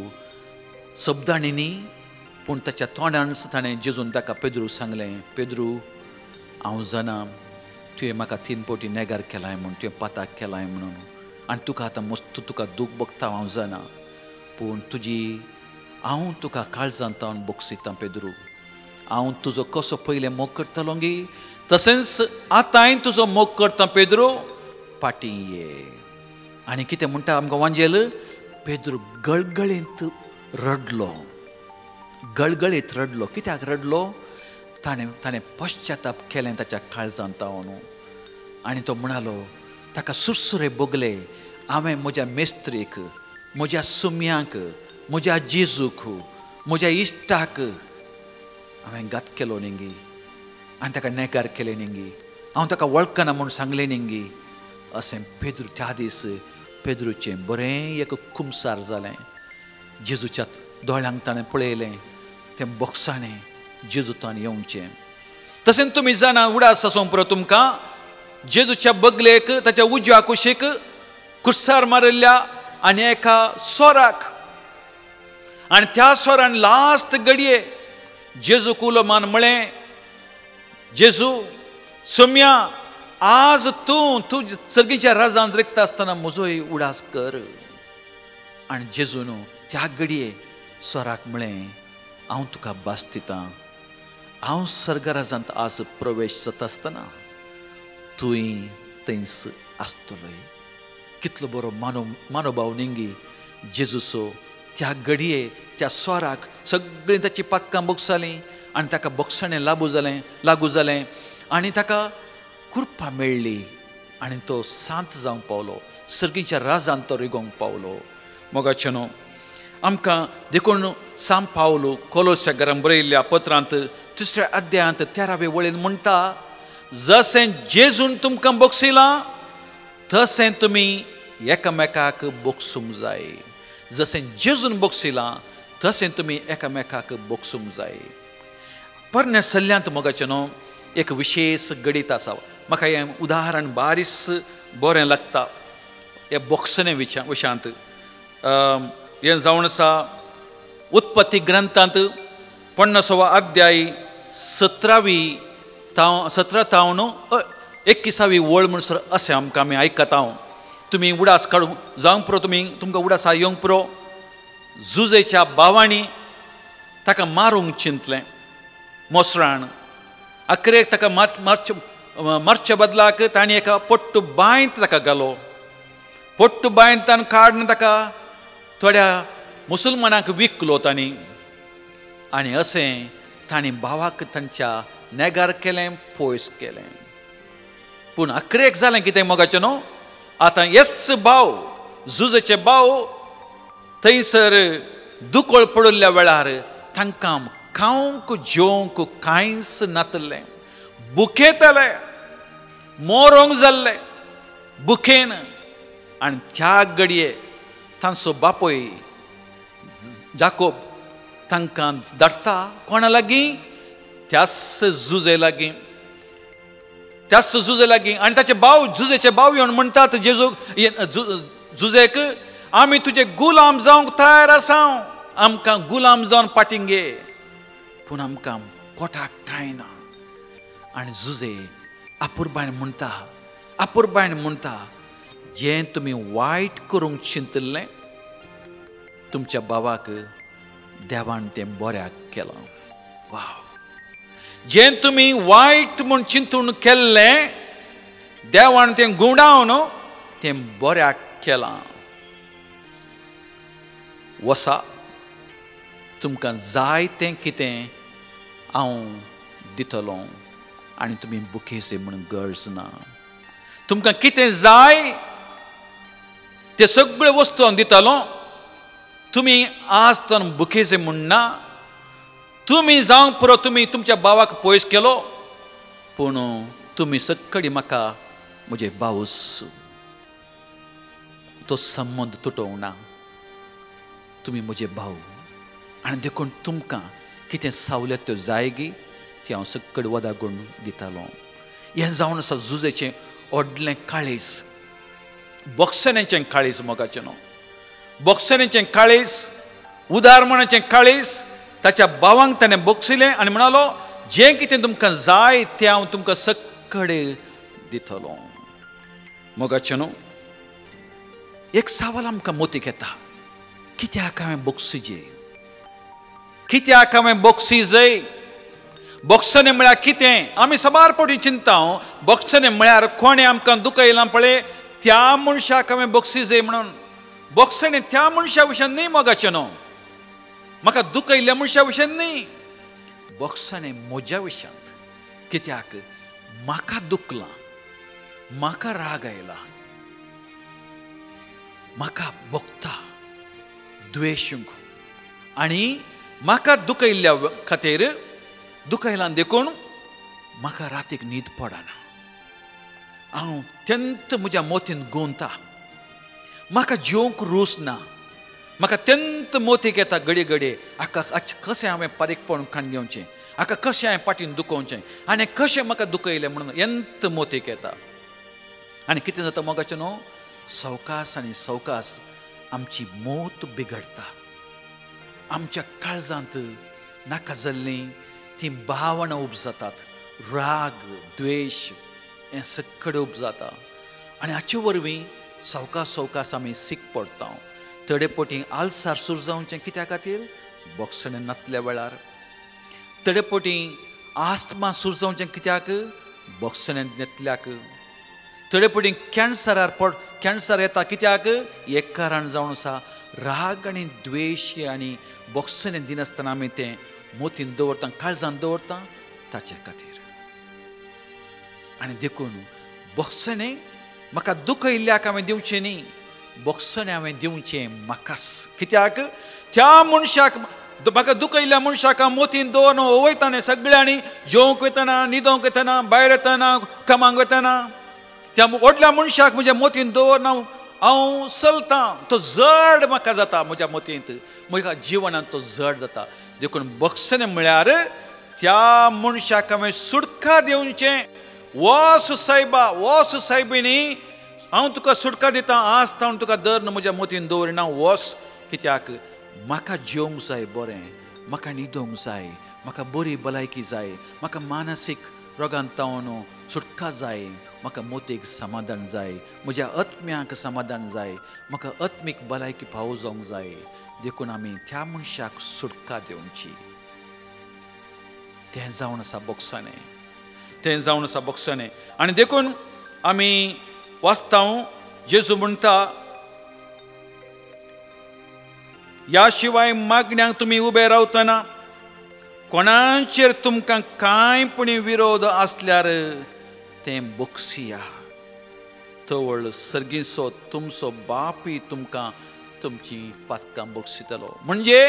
शब्दांनी न्ही पूण ताच्या तोंडान ताणें जेजून ताका पेद्रू सांगलें, पेद्रू हांव जाणा तुवें म्हाका 3 फावटी नेगार केलाय म्हूण, तुवें पाताक केलाय म्हणून, आनी तुका आतां मस्त तुका दूख भोगता हांव जाणा, पूण हांव तुका काळजांत बोगसितां पेद्रू. हांव तुजो कसो पयलें मोग करतलो गी तशेंच आतांय तुजो मोग करता पेद्रू, फाटीं ये. आनी कितें म्हणटा आमकां वांजेल, पेद्रू गळगळीत रडलो, गळगळीत रडलो. कित्याक रडलो, ताणें पश्चाताप केलें ताच्या काळजांत न्हू. आनी तो म्हणालो ताका सुरसुरे भोगले, हांवें म्हज्या मेस्त्रीक, म्हज्या सुम्यांक, म्हज्या जेजूक, म्हज्या इश्टाक हांवें घात केलो न्ही आनी ताका नेगार केलें न्ही, हांव ताका वळखना म्हूण सांगलें न्ही, अशें पेद्रू त्या दीस पेद्रूचें बरें एक खुमसार जालें. जेजूच्या दोळ्यांक ताणें पळयलें, तें बोगसाणें जेजूतान येवचें. तशें तुमी जाणा उडास आसूं पुरो तुमकां, जेजूच्या बगलेक ताच्या उजव्या कुशीक कुस्सार मारिल्ल्या आनी एका सोराक, आनी त्या सोरान लास्ट घडये जेजूक उलो मान म्हळें, जेजू सोम्या आज तूं सर्गीच्या राजांत रिक्त आसतना म्हजोय उडास कर. आनी जेजून त्या घडये सोराक म्हळें, हांव तुका भास दितां, हांव सर्गराजांत आज प्रवेश जाता आसतना तुवें थंयच आसतलोय. कितलो बरो मानोभाव न्ही जेजूचो. त्या घडये त्या सोराक सगळीं ताची पातकां बोगसालीं आनी ताका बोगसणें लागू जालें आनी ताका कृपा मेळ्ळी आनी तो सांत जावंक पावलो, सर्गीच्या राजान तो रिगोंक पावलो. मोगाचे न्हू, आमकां देखून सांत पावलो कोलोस्या घरान बरयल्ल्या पत्रांत 3 अध्यायांत 13वे वळेन म्हणटा, जशें जेजून तुमकां बोगसिलां तशें तुमी एकामेकाक बोगसूंक जाय. जशें जेजून बोगसिलां तशें तुमी एकामेकाक बोगसूंक जाय. परने सल्ल्यांत मोगाचे न्हू एक विशेश गणीत आसा. म्हाका हें उदाहरण बारीस बरें लागता हे बोगसणे विशयांत. हें जावन आसा उत्पत्ती ग्रंथांत 50वा अध्याय 17 तावन 21वी वळ म्हणसर अशें आमकां आमी आयकता. तुमी उडास काडूंक जावंक पुरो, तुमकां उडासा येवंक पुरो. जुजेच्या भावांनी ताका मारूंक चिंतलें मोसराण. अखेरेक ताका मारचे बदलाक तांणी एका पोट्टू बांयत ताका घालो. पोट्टू बांयतान काडून ताका थोड्या मुसलमानांक विकलो तांणी. आनी अशें तांणी भावाक तांच्या नेगार केलें, पयस केलें. पूण अखेरेक जालें कितें मोगाचें न्हू, आतां येस भाव जुजेचे भाव थंयसर दुकोळ पडुल्ल्या वेळार तांकां खावंक जेवंक कांयच नातलें. बुकेतले, मोरोंक जाल्ले बुकेन. आनी त्या घडये तांचो बापोय जाकोब तांकां धाडटा कोणा लागीं, त्याच जुजे लागीं. आनी ताचे भाव जुजेचे भाव येवन म्हणटात जुजेक, आमी तुजे गुलाम जावंक तयार आसा, आमकां गुलाम जावन पाटींग घे. पूण आमकां पोटाक कांय ना. आनी जुजे आपुरबायन म्हणटा, जें तुमी वायट करूंक चिंतलें तुमच्या भावाक देवान तें बऱ्याक केलां. वाव, जें तुमी वायट म्हूण चिंतून केल्लें देवान तें गुणावन तें बऱ्याक केलां. वसा, तुमकां जाय तें कितें हांव दितलो आनी तुमी बुकेसे म्हूण गरज ना. तुमकां कितें जाय ते सगळे वस्तू हांव दितलो. तुमी आज तर बुकेसे म्हणना. तुमी जावंक पुरो, तुमी तुमच्या भावाक पयस केलो, पूण तुमी सक्कडी म्हाका म्हजे भाऊस. तो संबंद तुटोवंक ना. तुमी म्हजे भाऊ. आनी देखून तुमकां कितें सवलत त्यो जाय गी ती हांव सक्कड वदागूण दितालो. हें जावन आसा जुजेचें व्हडलें काळीज, बोगसण्याचें काळीज मोगाचें न्हू. बोगसण्याचें काळीज, उदारमणाचें काळीज. ताच्या भावांक ताणें बोगसिलें आनी म्हणालो, जें कितें तुमकां जाय तें हांव तुमकां सक्कड दितलो. मोगाचें न्हू, एक सवाल आमकां मोतीक येता, कित्याक हांवें बोगसिजे? कित्याक हांवें बोगसिजे? बोगसणें म्हळ्यार कितें? आमी सबार फावटी चिंता बोगसणें म्हळ्यार कोणें आमकां दुखयलां पळय त्या मनशाक हांवें बोगसिजे म्हणून. बोगसणें त्या मनशा विशयान न्ही मोगाचें न्हू, म्हाका दुखयल्ल्या मनशा विशयान न्ही. बोगसणें म्हज्या विशयांत. कित्याक म्हाका दुखलां, म्हाका राग आयला, म्हाका भोगता द्वेशूंक आनी म्हाका दुखयल्ल्या खातीर दुखयलां देखून म्हाका रातीक न्हीद पडना. हांव अत्यंत म्हज्या मोतीन गुंता. म्हाका जेवंक रूच ना. म्हाका अत्यंत मोतीक येता घडये घडये. हाका कशें हांवें पारीकपण खाण घेवचें, हाका कशें हांवें पाटीन दुखोवचें आनी कशें म्हाका दुखयलें म्हणून अत्यंत मोतीक येता. आनी कितें जाता मोगाचें न्हू, सवकास आनी सवकास आमची मोत बिगडटा. आमच्या काळजांत नाका जाल्लीं ती भावना उपजातात. राग, द्वेश हें सक्कड उपजाता. आनी हाचे वरवीं सवकास सवकास आमी सीक पडटा. तडेपोटी आलसार सुरू जावचें कित्या खातीर? बोगसणें नातल्या वेळार. तडेपोटी आस्थमा सुरू जावचें कित्याक? बोगसणें नेतल्याक. तडेपोटी कॅन्सर येता कित्याक? एक कारण जावन आसा राग आनी द्वेश आनी बोगसणें दिनासतना आमी तें मोतीन दवरता, काळजान दवरता ताचे खातीर. आनी देखून बक्षणे म्हाका दुख इल्ल्याक हांवें दिवचें न्ही, बक्षणे हांवें दिवचें म्हाकाच. कित्याक त्या मनशाक म्हाका दुख इल्ल्या मनशाक मोतीन दवरून वयताना सगळ्यांनी जेवंक वयतना, न्हिदोंक वयतना, भायर येतना, कामाक वयतना त्या व्हडल्या मनशाक म्हज्या मोतीन दवरून हांव चलतां. तो जड म्हाका जाता म्हज्या मोतींत, म्हज्या जिवनांत तो जड जाता. देखून बक्षणे म्हळ्यार त्या मनशाक हांवें सुटका दिवचें. वच सायबा, वच सायबिनी, हांव तुका सुटका दितां, आज तावन तुका धर म्हज्या मोतीन दवरिना, वच. कित्याक म्हाका जेवंक जाय बरें, म्हाका न्हिदोंक जाय, म्हाका बरी भलायकी जाय, म्हाका मानसीक रोगांत तावन सुटका जाय, म्हाका मोतीक समाधान जाय, म्हज्या आत्म्याक समाधान जाय, म्हाका आत्मीक भलायकी फावो जावंक जाय. देखून आमी त्या मनशाक सुटका दिवची. तें जावन आसा बक्षणे, तें जावन आसा बक्षणे. आनी देखून आमी वाचता जेजू म्हणटा, ह्या शिवाय मागण्यांक तुमी उबे रावतना कोणाचेर तुमकां कांयपणी विरोध आसल्यार तें बक्षिया. तवळ सर्गीचो तुमचो बापूय तुमकां तुमची पातकां बक्षितलो. म्हणजे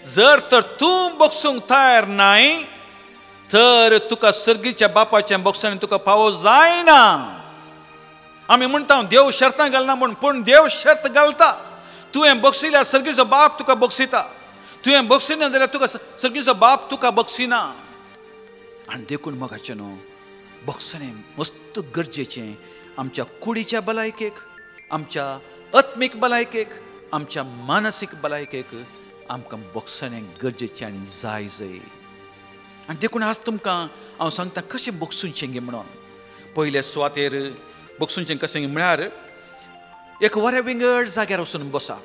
जर तर तूं बक्षूंक तयार नाय तर तुका सर्गीच्या बापाचें बक्षण तुका फावो जायना. आमी म्हणटा देव शर्तां घालना म्हूण, पूण देव शर्त घालता. तुवें बक्षिल्यार सर्गीचो बाप तुका बक्षिता, तुवें बक्षिना जाल्यार तुका सर्गीचो बाप तुका बक्षिना. आनी देखून मोगाचें न्हू, बक्षणें मस्त गरजेचें आमच्या कुडीच्या भलायकेक, आमच्या आत्मीक भलायकेक, आमच्या मानसीक भलायकेक आमकां बक्षणें गरजेचें आनी जाय जाय. आनी देखून आज तुमकां हांव सांगता कशें बक्षुंचें गे म्हणून. पयल्या सुवातेर बक्षुंचें कशें म्हळ्यार एक वाऱ्या विंगड जाग्यार वचून बसा,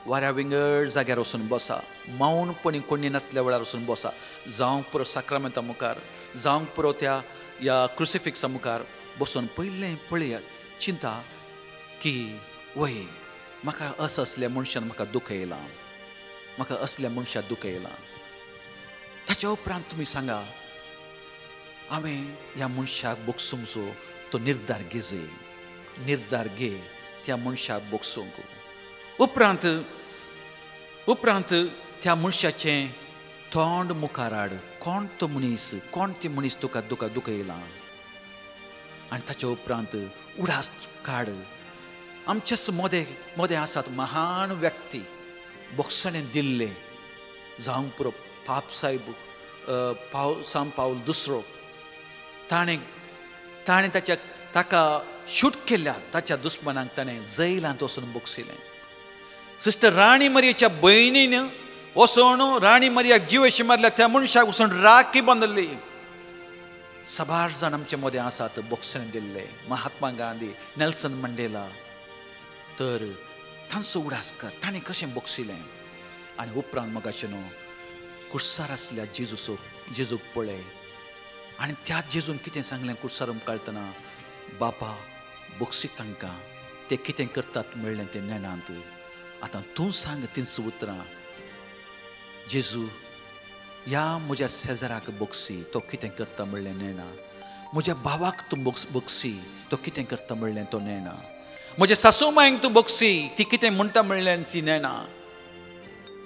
वाऱ्या विंगड जाग्यार वचून बसा, मौनपणी कोणी नातल्या वेळार वचून बसा. जावंक पुरो साक्रामेंता मुखार, जावंक पुरो त्या ह्या क्रुसिफिक्सा मुखार बसून पयलें पळयात, चिंता की वय म्हाका असल्या मनशान म्हाका दुख येयलां, म्हाका असल्या मनशाक दुख येयलां. ताच्या उपरांत तुमी सांगा हांवें ह्या मनशाक बक्षूंकचो तो निर्धार घेजे, निर्धार घे त्या मनशाक बक्षूंक. उपरांत त्या मनशाचें तोंड मुखार हाड, कोण तो मनीस, कोण ती मनीस तुका दुख येयलां. आनी ताच्या उपरांत उडास काड. आमचेच मोदें आसात महान व्यक्ती बक्षणें दिल्ले, जावंक पुरो पाप साहेब सान पावल दुसरो, ताणें ताका शूट केल्या ताच्या दुस्मनांक ताणें जैलांत वचून बक्षिलें. सिस्टर राणी मरियेच्या भयणीन वचून राणी मरियाक जिवेशी मारल्या त्या मनशाक वचून राखी बांदली. साबार जाण आमचे मोदें आसात बक्षणें दिल्ले. महात्मा गांधी, नेल्सन मंडेला, तर तांचो उडासकर ताणें कशें बक्षिलें. आनी उपरांत मोगाचें न्हू, कुर्सार आसल्या जेजूक पळय आनी त्या जेजून कितें सांगलें कुर्सार काळतना, बापा बक्षीत तांकां, ते कितें करतात म्हणलें तें नेनांत. आतां तूं सांग तींच उतरां. जेजू ह्या म्हज्या शेजाराक बक्षी, तो कितें करता म्हणलें नेना. म्हज्या भावाक तूं बक्षी, तो कितें करता म्हणलें तो नेना. म्हज्या सासू मांयक तूं बक्षी, ती कितें म्हणटा म्हणलें ती नेना.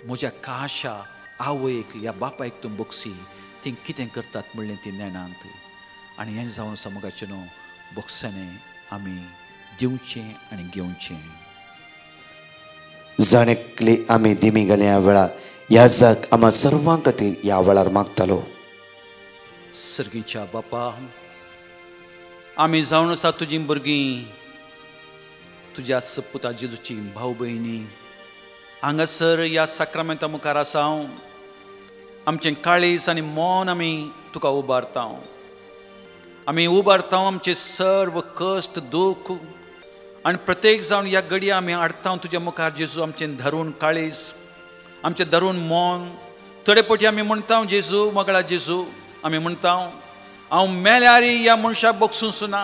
म्हज्या काशा आवयक ह्या बापायक तूं बक्षी, ती कितें करतात म्हणलें ती नेनांत. आनी हें जावन समोगाचें न्हू, बक्षणें आमी दिवचें आनी घेवचें. जाणेकली आमी दिमी गेल्या वेळार ह्या जग आम्हा सर्वां खातीर ह्या वेळार मागतालो. सर्गीच्या बापा, आमी जावन आसा तुजीं भुरगीं, तुज्या सपुता जेजूची भाव भयणी हांगासर ह्या साक्रामेंता मुखार आसा. आमचें काळीज आनी मौन आमी तुका उबारता. आमी उबारता आमचे सर्व कश्ट दूख आनी प्रत्येक जावन ह्या घडये आमी हाडटा तुज्या मुखार जेजू. आमचें धरून काळीज, आमचें धरून मौन. थोडे फावटी आमी म्हणटा जेजू मगळा जेजू, आमी म्हणटा हांव मेल्यारय ह्या मनशाक बक्षूंक ना.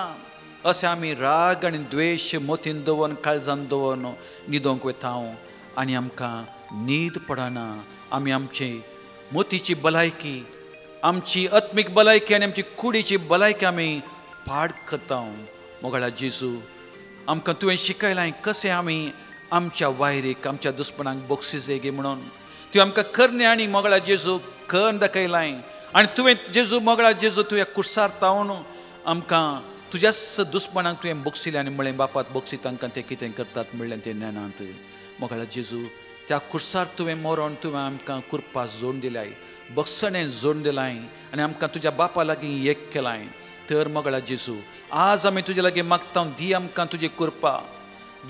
अशें आमी राग आनी द्वेश मोतीन दवरून काळजान दवरून न्हिदोंक वता आनी आमकां न्हीद पडना. आमी आमची मोतीची भलायकी, आमची आत्मीक भलायकी आनी आमची कुडीची भलायकी आमी पाड करता मोगळा जेजू आमकां तुवें शिकयलां कशें आमी आमच्या वायरीक आमच्या दुस्मनांक बक्षीस गे म्हणून तूं आमकां करणे आनी मोगळा जेजू करून दाखयलां आनी तुवें जेजू मोगळा जेजू तुवें कुर्सार तावन आमकां तुज्याच दुस्मनांक तुवें बक्षिलें आनी म्हळें बापात बक्षीत तांकां ते कितें करतात म्हणलें तें ज्ञानांत मोगळा जेजू त्या कुर्सार तुवें मरोन तुवें आमकां कुरपा जोड दिलाय बक्षणें जोड दिलाय आनी आमकां तुज्या बापा लागीं एक केलाय तर मोगळा जेजू आज आमी तुजे लागीं मागता दी आमकां तुजी कुरपा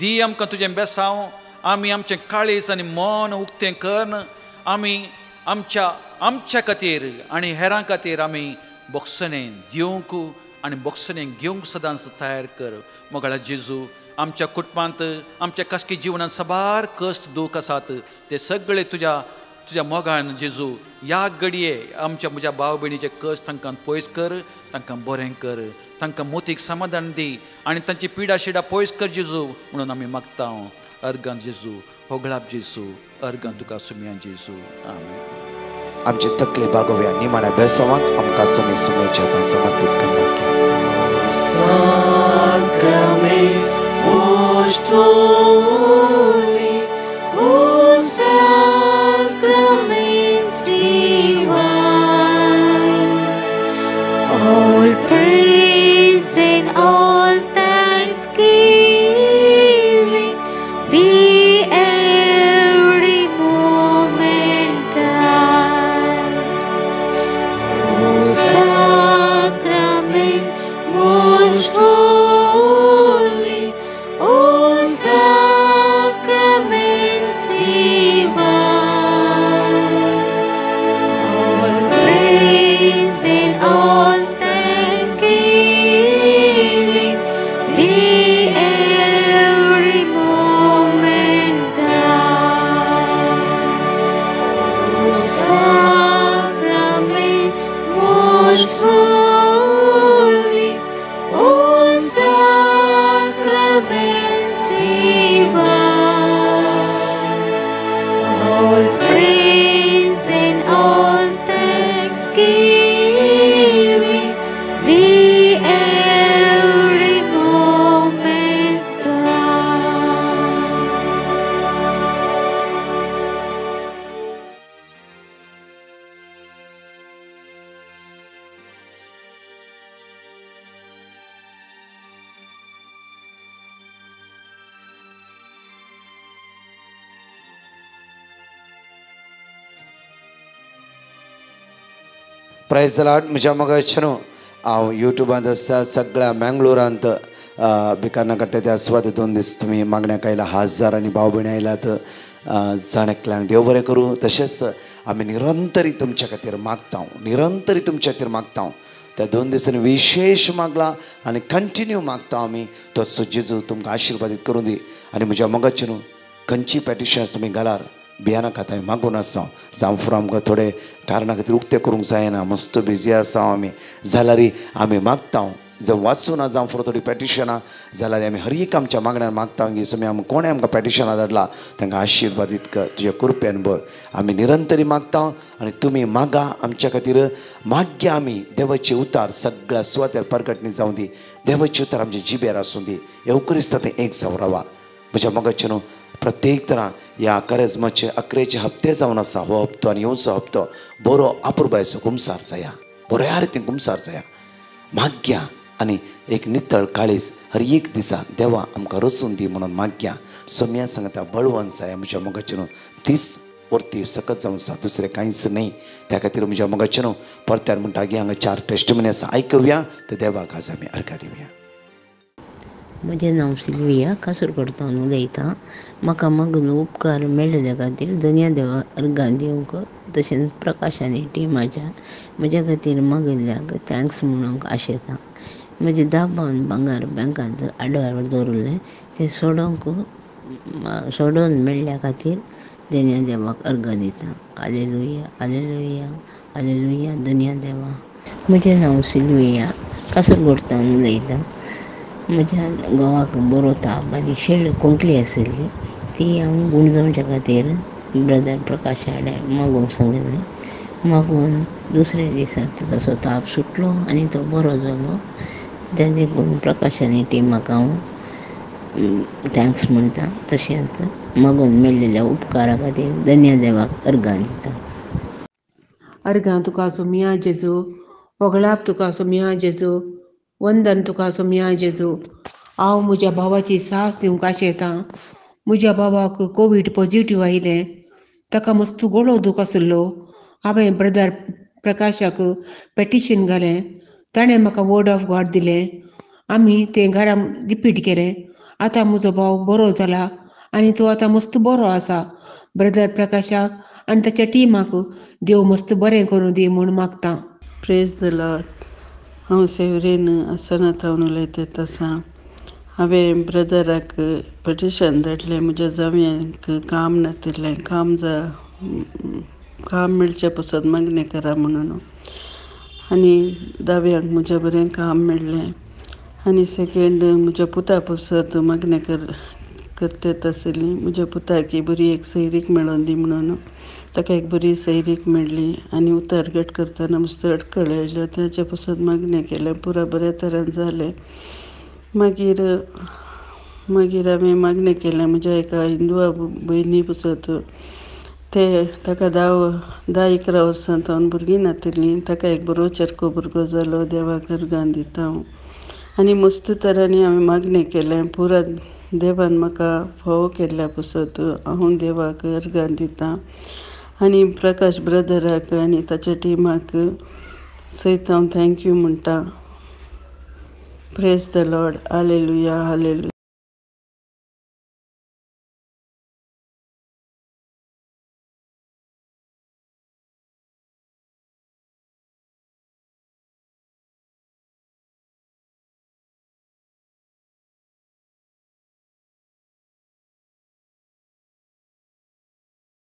दी आमकां तुजें बेसांव आमी आमचें काळीज आनी मन उक्तें करन आमी आमच्या खातीर आनी हेरां खातीर आमी बक्षणें दिवंक आनी बक्षणें घेवंक सदांच तयार कर मोगळा जेजू आमच्या कुटुंबांत आमच्या खासगी जिवनांत साबार कश्ट दूख आसात ते सगळे तुज्या मोगान जेजू ह्या घडये आमच्या म्हज्या भाव भयणीचे कश्ट तांकां पयस कर तांकां बरें कर तांकां मोतीक समाधान दी आनी तांची पिडा शिडा पयस कर जेजू म्हणून आमी मागता अर्गां जेजू होगळाप जेजू अर्गां तुका सुमयां जेजू आमेन. आमची तकली बागोव्या निमाण्या बेसवांक आमकां समी सुमेच्या हातान समर्पीत करपाक all praise and all thanksgiving be every moment thine. O sacrament most holy, O sacrament divine, all praise and all thanksgiving be every moment thine. O sacrament most holy, O sacrament divine, all praise and all thanksgiving be every moment thine. Praise lord म्हज्या मोगाचेनो हांव युट्यूबांत आसा सगळ्या मँगलोरांत भिकारणा कट्ट्याच्या स्वाद 2 दीस तुमी मागण्याक आयला हजारांनी भाव भयणी आयलात जाणेकल्यांक देव बरें करूं. तशेंच आमी निरंतरी तुमच्या खातीर मागता निरंतरी तुमच्या खातीर मागता त्या 2 दिसांनी विशेष मागला आनी कंटिन्यू मागता आमी तोच जेजू तुमकां आशिर्वादीत करूं दी. आनी म्हज्या मोगाचेनो खंयची पॅटिशन्स तुमी घालार बियाना खाताय मागून आसा जावं फुडें आमकां थोडे कारणा खातीर उक्तें करूंक जायना मस्त बिजी आसा आमी जाल्यार आमी मागता जर वाचूं ना जावं फुडें थोडी पॅटिशनां जाल्यार आमी हर एक आमच्या मागण्यान मागता की समी आमकां कोणें आमकां पॅटिशनां धाडला तांकां आशिर्वादीत कर तुज्या कृपेन भर. आमी निरंतरी मागता आनी तुमी मागा आमच्या खातीर माग्य आमी देवाचे उतार सगळ्या सुवातेर परगटणी जावं दी देवाचे उतार आमच्या जिबेर आसूं दी येवकरिस्ता तें एक जावं रावा. म्हज्या मोगाचें न्हू प्रत्येक तरां ह्या करेजमाचे 11 हप्ते जावन आसा हो हप्तो आनी येवचो हप्तो बरो अपुरबायचो कुमसार जाया बऱ्या रितीन कुमसार जाया माग्या आनी एक नितळ काळीज हर एक दिसा देवा आमकां रचून दी म्हणून माग्या. सोम्या सांगता बळवंत जाया म्हज्या मोगाचें न्हू 30 वर्ती सकत जावन आसा दुसरें कांयच न्ही. त्या खातीर म्हज्या मोगाचें न्हू परत्यार म्हणटा की हांगा 4 टेस्टमनी आसा आयकव्या ते देवाक आज आमी अर्घा दिवया. म्हजें नांव सिल्विया कासरगोडतावन उलयतां. म्हाका मागून उपकार मेळिल्ल्या खातीर धन्य देवा अर्घां दिवंक तशेंच प्रकाश आनी टिमाच्या म्हज्या खातीर मागिल्ल्याक थँक्स म्हणूंक आशेतां. म्हजे 10 पावंड भांगर बँकांत आडवार दवरलें तें सोडोवन मेळ्ळ्या खातीर धन्य देवाक अर्घां दितां. हालेलुया हालेलुया हालेलुया धन्य देवा. म्हजें नांव सिल्विया कासरगोडतावन उलयतां. म्हज्या घोवाक बरो ताप आनी शेळ कोंकली आशिल्ली ती हांव गुणजावच्या खातीर ब्रदर प्रकाश हाडें मागोवंक सांगिल्लें. मागून दुसऱ्या दिसा ताचो ताप सुटलो आनी तो बरो जालो. त्या देखून प्रकाशानी टिमाक हांव थँक्स म्हणटा. तशेंच मागून मेळिल्ल्या उपकारा खातीर धन्य देवाक अर्गां दिता. अर्गां तुका आसूं मिया जेजू, वगळाप तुका आसूं मिया जेजू, वंदन तुका आसूं मिया जेजू. हांव म्हज्या भावाची साथ दिवंक आशेतां. म्हज्या भावाक कोवीड पॉझिटिव्ह आयिल्लें. ताका मस्त गोडो दूख आशिल्लो. हांवें ब्रदर प्रकाशाक पेटिशन घालें. ताणें म्हाका वर्ड ऑफ गॉड दिलें. आमी तें घरा रिपीट केलें. आतां म्हजो भाव बरो जाला आनी तो आतां मस्त बरो आसा. ब्रदर प्रकाशाक आनी ताच्या टिमाक देव मस्त बरें करूं दी म्हूण मागतां. Praise the Lord. हांव सेवरेन आसनातावन उलयता आसां. हांवें ब्रदराक पेटिशन धाडलें. म्हज्या जावयांक काम नातिल्लें. काम मेळचें पसत मागणें करा म्हणून. आनी दाव्यांक म्हज्या बरें काम मेळ्ळें. आनी सेकेंड म्हज्या पुता पसत मागणें करतात आशिल्लीं. म्हज्या पुताक बरी एक सैरीक मेळोन दी म्हणून. ताका एक बरी सैरीक मेळ्ळी आनी उतार गट करतना मस्त अडखळ आयल्यो. ताचे पसत मागणें केलें. पुरा बऱ्या तरेन जालें. मागीर हांवें मागणें केलें म्हज्या एका हिंदुआ भयणी पसत. ताका 10-11 वर्सां जावन भुरगीं नातिल्लीं. ताका एक बरो चरको भुरगो जालो. देवाक अर्गां दिता हांव. आनी मस्त तरांनी हांवें मागणें केलें. पुरा देवान म्हाका फोव केल्ल्या पसत हांव देवाक अर्गां दितां. आनी प्रकाश ब्रदराक आनी ताच्या टिमाक सयत हांव थँक्यू म्हणटा. Praise the Lord. Hallelujah, hallelujah.